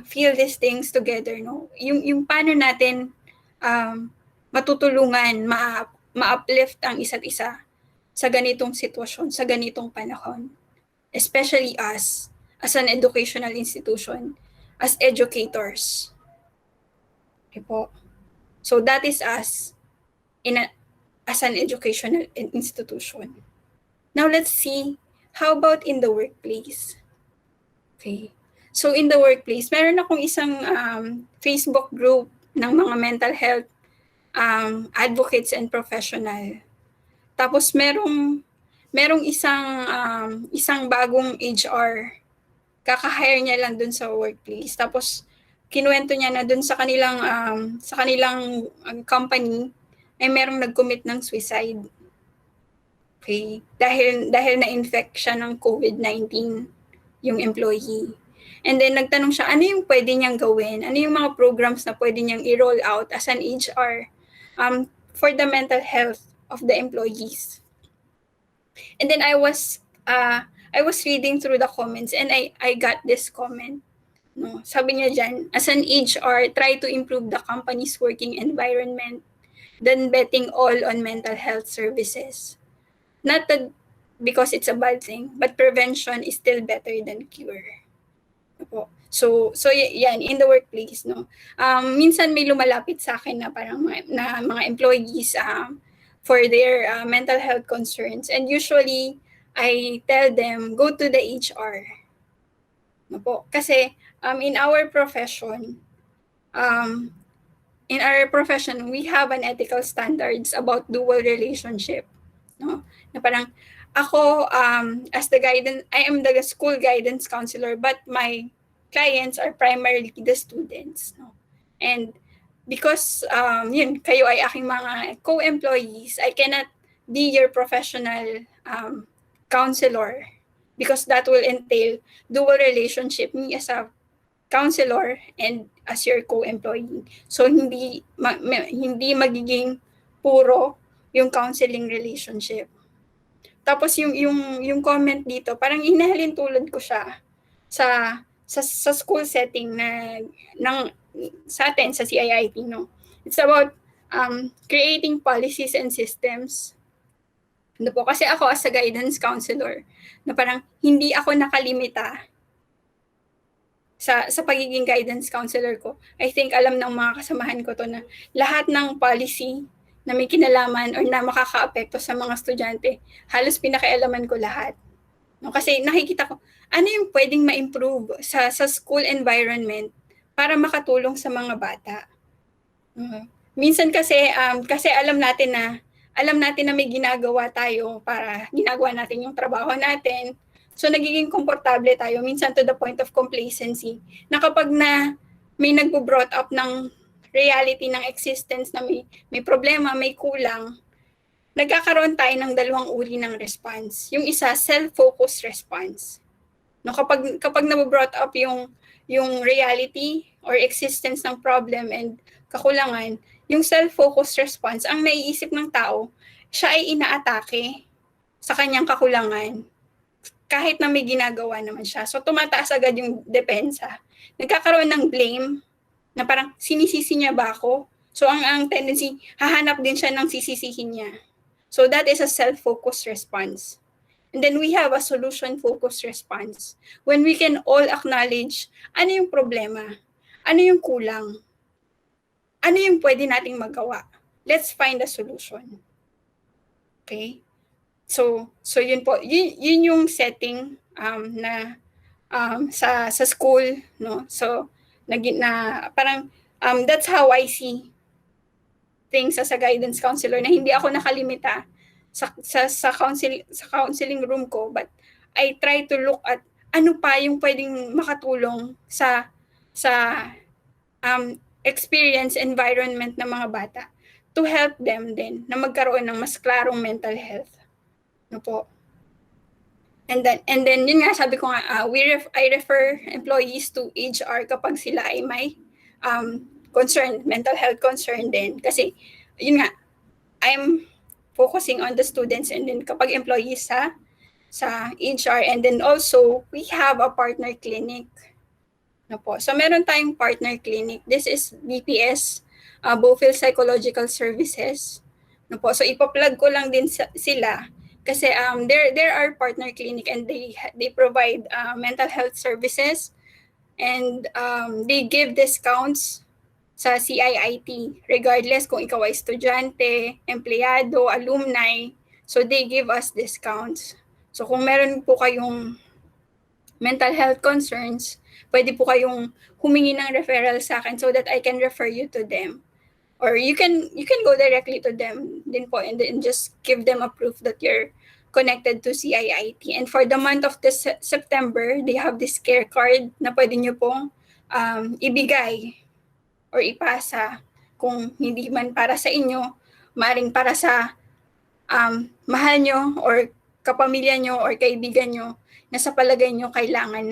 feel these things together, no, yung paano natin matutulungan, ma-uplift ang isa't isa sa ganitong sitwasyon, sa ganitong panahon. Especially us, as an educational institution, as educators. Okay po. So that is us as an educational institution. Now let's see, how about in the workplace? Okay. So in the workplace, meron akong isang Facebook group ng mga mental health advocates and professional. Tapos merong isang bagong HR. Kaka-hire niya lang dun sa workplace. Tapos kinuwento niya na dun sa kanilang company ay merong nag-commit ng suicide. Okay? Dahil na-infect siya ng COVID-19 yung employee. And then nagtanong siya, ano yung pwede niyang gawin? Ano yung mga programs na pwede niyang i-roll out as an HR for the mental health of the employees? And then I was reading through the comments and I got this comment. No, sabi niya dyan, as an HR, try to improve the company's working environment than betting all on mental health services. Not that because it's a bad thing, but prevention is still better than cure. Opo. So yan, in the workplace, no. Minsan may lumalapit sa akin na parang mga employees for their mental health concerns, and usually I tell them go to the HR. No po. Kasi in our profession, um, we have an ethical standards about dual relationship. No? Na parang ako as the guidance, I am the school guidance counselor, but my clients are primarily the students. No? And because yun, kayo ay aking mga co-employees, I cannot be your professional counselor because that will entail dual relationship, me as a counselor and as your co-employee. So hindi magiging puro yung counseling relationship. Tapos yung comment dito, parang inahalin tulad ko siya sa school setting na ng sa atin sa CIIT, no. It's about creating policies and systems. Ano po, kasi ako as a guidance counselor, na parang hindi ako nakalimita sa pagiging guidance counselor ko. I think alam ng mga kasamahan ko to na lahat ng policy na may kinalaman or na makakaapekto sa mga estudyante, halos pinakialaman ko lahat. No, kasi nakikita ko ano yung pwedeng ma-improve sa school environment para makatulong sa mga bata. Minsan kasi alam natin na may ginagawa tayo para ginagawa natin yung trabaho natin. So nagiging komportable tayo minsan to the point of complacency na kapag may nagbo-brought up ng reality ng existence na may problema, may kulang, nagkakaroon tayo ng dalawang uri ng response. Yung isa, self-focused response. No, kapag nabo-brought up yung reality or existence ng problem and kakulangan, yung self-focused response, ang naiisip ng tao, siya ay inaatake sa kanyang kakulangan kahit na may ginagawa naman siya. So tumataas agad yung depensa. Nagkakaroon ng blame na parang sinisisi niya ba ako? So ang tendency, hahanap din siya ng sisisihin niya. So that is a self-focused response. And then we have a solution-focused response. When we can all acknowledge ano yung problema, ano yung kulang, ano yung pwede nating magawa. Let's find a solution. Okay? So yun po, yun yung setting na sa school, no? So parang that's how I see things as a guidance counselor, na hindi ako nakalimita sa counseling room ko, but I try to look at ano pa yung pwedeng makatulong sa experience environment ng mga bata to help them din na magkaroon ng mas klarong mental health. No po. And then yun nga, sabi ko nga, I refer employees to HR kapag sila ay may concern, mental health concern din. Kasi yun nga, I'm focusing on the students, and then kapag employees sa HR, and then also we have a partner clinic. No po. So meron tayong partner clinic. This is BPS, Bofill Psychological Services. No po. So ipa-plug ko lang din sila kasi there are partner clinic, and they provide mental health services, and they give discounts sa CIIT regardless kung ikaw ay estudyante, empleyado, alumni. So they give us discounts. So kung meron po kayong mental health concerns, pwede po kayong humingi ng referral sa akin so that I can refer you to them. Or you can go directly to them din po, and then just give them a proof that you're connected to CIIT. And for the month of this September, they have this care card na pwede nyo pong ibigay or ipasa kung hindi man para sa inyo, maring para sa mahal nyo or kapamilya nyo or kaibigan nyo na sa palagay nyo kailangan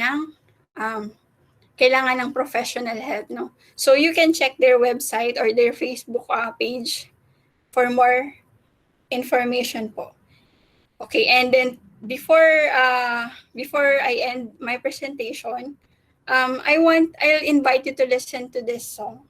ng professional help, no? So you can check their website or their Facebook page for more information po. Okay, and then before I end my presentation, I'll invite you to listen to this song.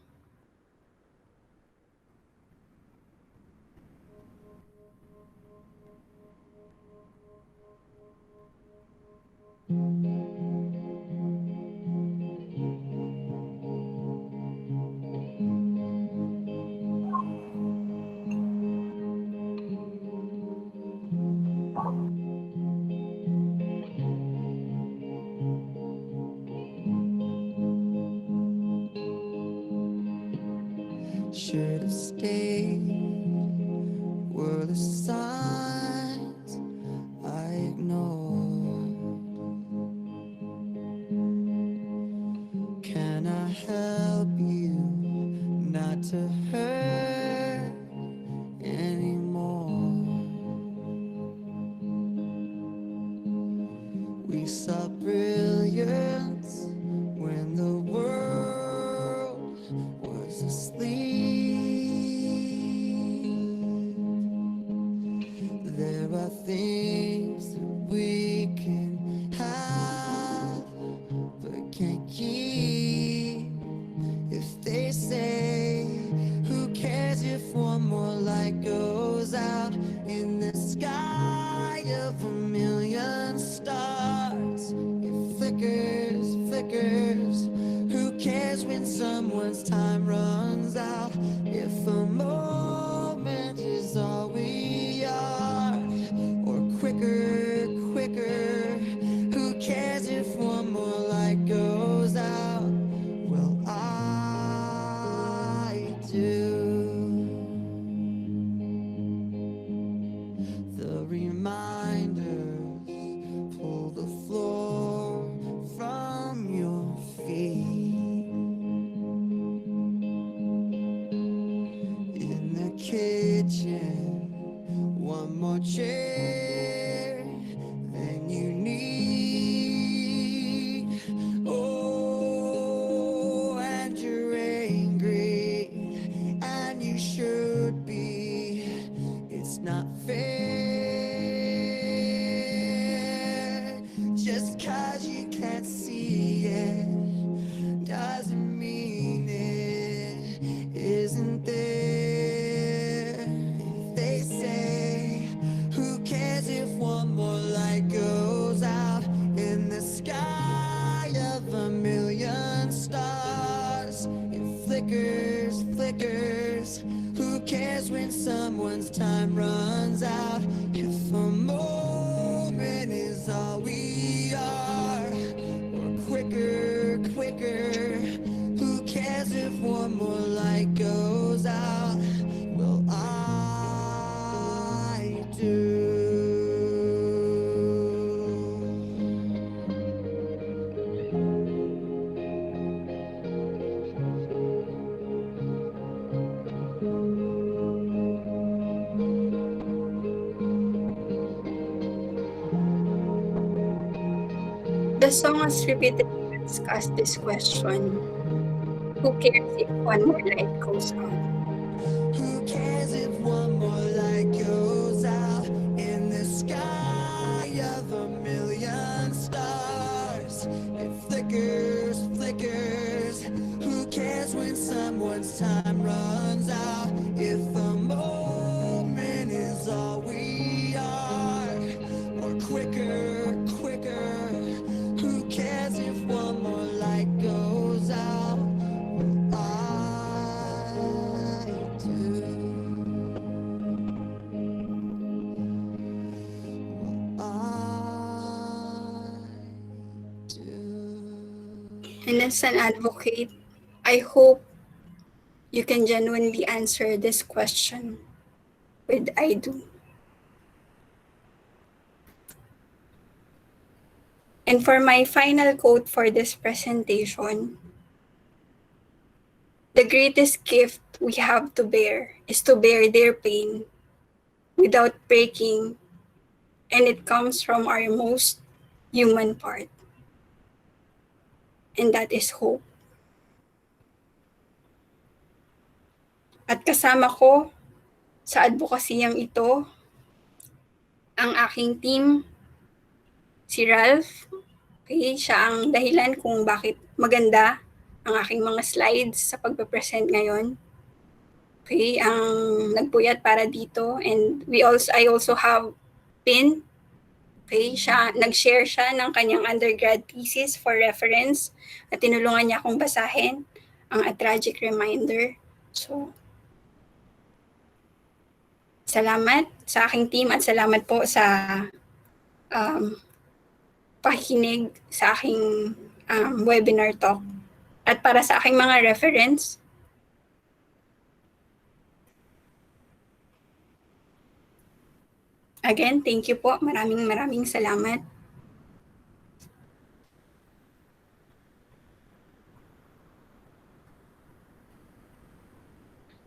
Should have stayed. Were the signs I ignored? Can I help you not to hurt anymore? We saw brilliance when the world was asleep. There are things that we can have but can't keep. If they say, who cares if one more light goes out in the sky of a million stars? It flickers, flickers. Who cares when someone's time runs out? If a moment is all we are, or quicker, quicker. Who cares if one more light goes out? Well, I do. The reminders pull the floor from your feet. In the kitchen, one more chair than you need. Oh, and you're angry, and you should be. It's not fair. Just 'cause you can't see it doesn't mean it isn't there. If they say, who cares if one more light goes out in the sky of a million stars? It flickers, flickers. Who cares when someone's time runs out? If a moment is all we are, or quicker, quicker. Who cares if one more light goes out? Well, I do. The song has repeatedly discussed this question. Who cares if one more light goes out? Who cares if one more light goes out in the sky of a million stars? It flickers, flickers. Who cares when someone's time runs out? If a moment is all we are, or quicker, quicker. Who cares if one more light goes out? I do. I do. And as an advocate, I hope you can genuinely answer this question with I do. And for my final quote for this presentation, the greatest gift we have to bear is to bear their pain without breaking, and it comes from our most human part. And that is hope. At kasama ko sa advokasiyang ito, ang aking team, si Ralph. Okay, siya ang dahilan kung bakit maganda ang aking mga slides sa pagpe-present ngayon. Okay, ang nagpuyat para dito, and I also have Pin. Okay, nag-share siya ng kanyang undergrad thesis for reference at tinulungan niya akong basahin ang A Tragic Reminder. So, salamat sa aking team at salamat po sa um, pakikinig sa aking webinar talk. At para sa aking mga reference, again, thank you po. Maraming salamat.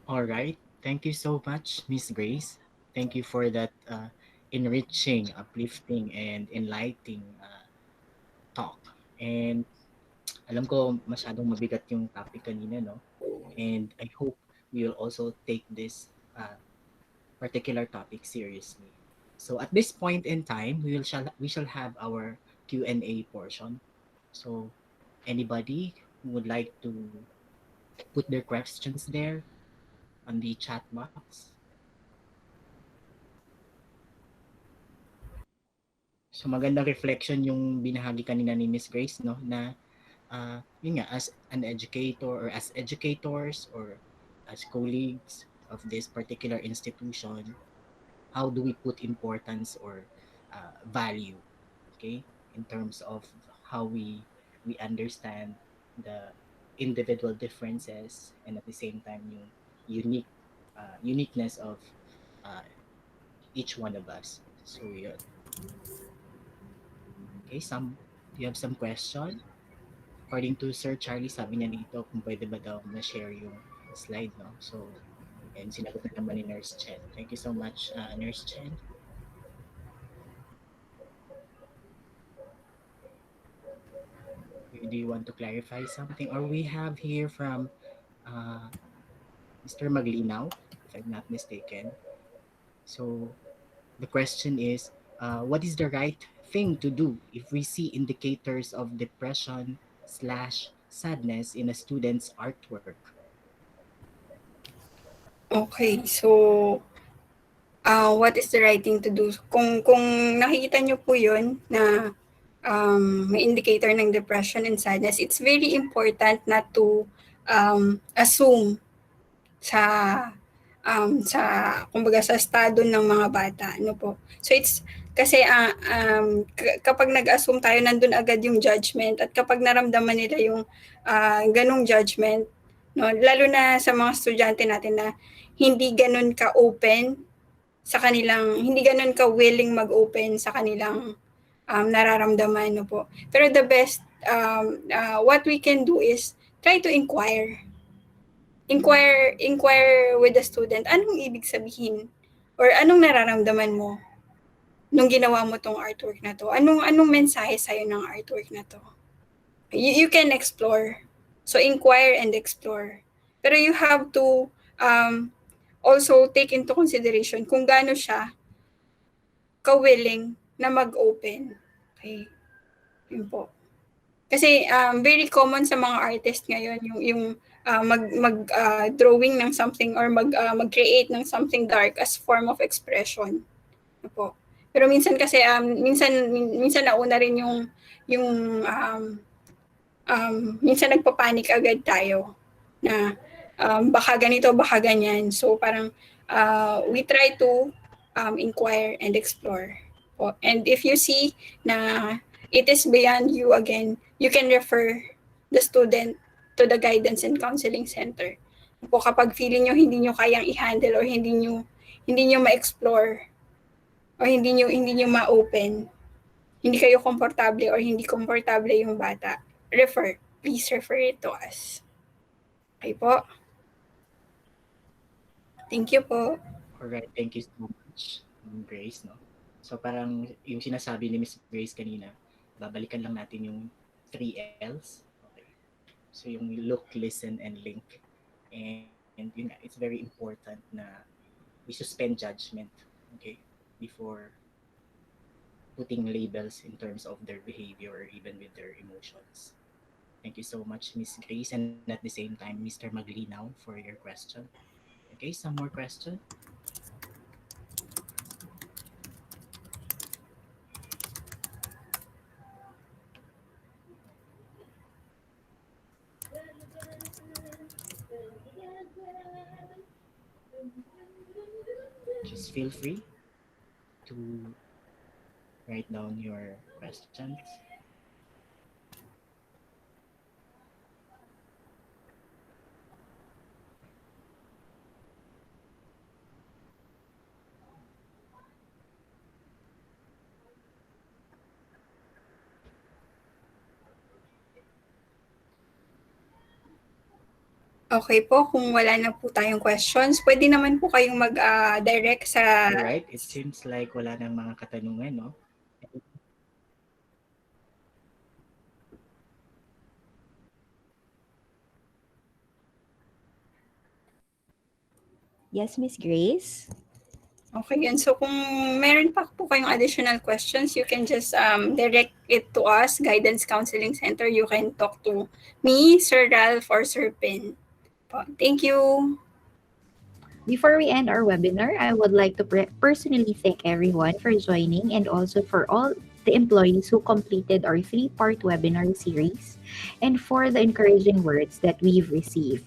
All right. Thank you so much, Miss Grace. Thank you for that enriching, uplifting, and enlightening talk. And alam ko masyadong mabigat yung topic kanina, no? And I hope we will also take this particular topic seriously. So at this point in time, we shall have our Q&A portion. So anybody who would like to put their questions there on the chat box. So magandang reflection yung binahagi kanina ni Miss Grace, no, na yun nga, as an educator or as educators or as colleagues of this particular institution, how do we put importance or value, okay, in terms of how we understand the individual differences and at the same time yung uniqueness of uh, each one of us. So yun. Okay, do you have some question? According to Sir Charlie, sabi niya dito kung pwede ba daw na-share yung slide, no? So, and sinagot na naman ni Nurse Chen. Thank you so much, Nurse Chen. Do you want to clarify something? Or we have here from Mr. Maglinaw, if I'm not mistaken. So, the question is, what is the right thing to do if we see indicators of depression slash sadness in a student's artwork? Okay, so what is the right thing to do? Kung nakikita niyo po 'yun na may indicator ng depression and sadness, it's very important not to assume sa sa kumbaga sa estado ng mga bata, ano po. So it's kasi kapag nag-assume tayo, nandun agad yung judgment, at kapag naramdaman nila yung ganong judgment, no, lalo na sa mga estudyante natin na hindi ganun ka-open sa kanilang, hindi ganun ka-willing mag-open sa kanilang nararamdaman, no po. Pero the best, what we can do is try to inquire with the student, anong ibig sabihin or anong nararamdaman mo nung ginawa mo tong artwork na to, anong mensahe sa'yo ng artwork na to. You can explore, so inquire and explore, pero you have to also take into consideration kung gaano siya ka-willing na mag-open. Okay, yun po. Kasi very common sa mga artist ngayon yung drawing ng something or mag-create ng something dark as form of expression. Ano po. Pero minsan kasi minsan nauna rin yung minsan nagpapanik agad tayo na baka ganito, baka ganyan. So parang we try to inquire and explore. And if you see na it is beyond you, again, you can refer the student to the guidance and counseling center. Po kapag feeling nyo hindi nyo kayang i-handle or hindi nyo ma-explore or hindi nyo ma-open, hindi kayo komportable or hindi komportable yung bata, please refer it to us. Okay po. Thank you po. Alright, thank you so much, Grace, no? So parang yung sinasabi ni Miss Grace kanina, babalikan lang natin yung 3 L's. Okay. So yung look, listen, and link. And yun nga, it's very important na we suspend judgment, okay, before putting labels in terms of their behavior or even with their emotions. Thank you so much, Miss Grace, and at the same time, Mr. Maglinaw, for your question. Okay, some more question. Just feel free to write down your questions. Okay po, kung wala na po tayong questions, pwede naman po kayong mag-direct sa... All right, it seems like wala nang mga katanungan, no? Yes, Miss Grace? Okay, yun. So kung meron pa po kayong additional questions, you can just direct it to us, Guidance Counseling Center. You can talk to me, Sir Ralph, or Sir Pin. Thank you. Before we end our webinar, I would like to personally thank everyone for joining and also for all the employees who completed our three-part webinar series and for the encouraging words that we've received.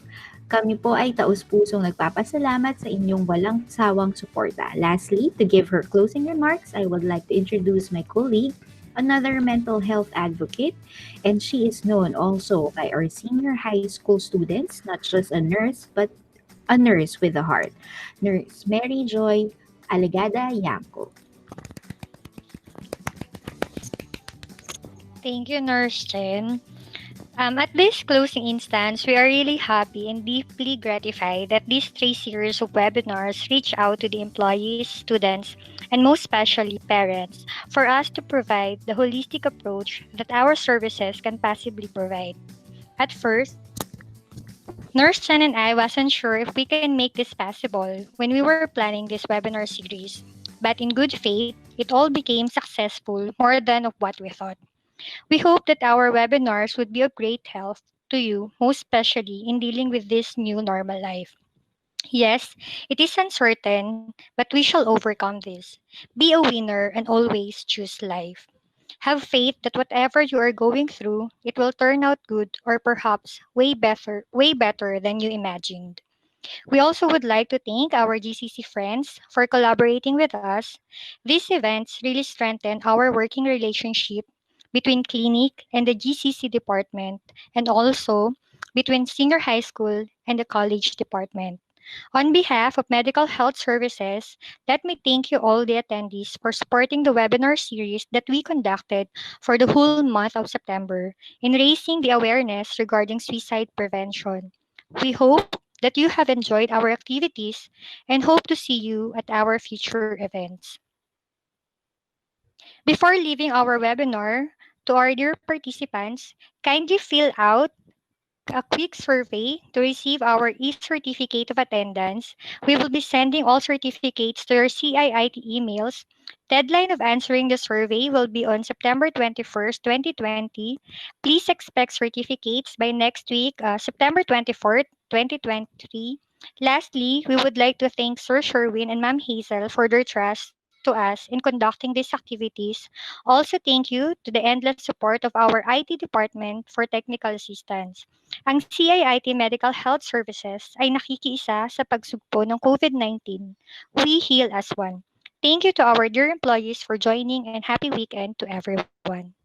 Kami po ay taus-pusong nagpapasalamat sa inyong walang sawang suporta. Lastly, to give her closing remarks, I would like to introduce my colleague, another mental health advocate, and she is known also by our senior high school students, not just a nurse, but a nurse with a heart. Nurse Mary Joy Alegada Yanko. Thank you, Nurse Chen. At this closing instance, we are really happy and deeply gratified that these three series of webinars reach out to the employees, students, and most especially parents for us to provide the holistic approach that our services can possibly provide. At first, Nurse Chen and I wasn't sure if we can make this possible when we were planning this webinar series. But in good faith, it all became successful more than of what we thought. We hope that our webinars would be of great help to you, most especially in dealing with this new normal life. Yes, it is uncertain, but we shall overcome this. Be a winner and always choose life. Have faith that whatever you are going through, it will turn out good or perhaps way better than you imagined. We also would like to thank our GCC friends for collaborating with us. These events really strengthen our working relationship between clinic and the GCC department and also between senior high school and the college department. On behalf of Medical Health Services, let me thank you all the attendees for supporting the webinar series that we conducted for the whole month of September in raising the awareness regarding suicide prevention. We hope that you have enjoyed our activities and hope to see you at our future events. Before leaving our webinar, to our dear participants, kindly fill out a quick survey to receive our e-certificate of attendance. We will be sending all certificates to your CIIT emails. Deadline of answering the survey will be on September 21st, 2020. Please expect certificates by next week, September 24th, 2023. Lastly, we would like to thank Sir Sherwin and Ma'am Hazel for their trust to us in conducting these activities. Also, thank you to the endless support of our IT department for technical assistance. Ang CIIT Medical Health Services ay nakikiisa sa pagsugpo ng COVID-19. We heal as one. Thank you to our dear employees for joining and happy weekend to everyone.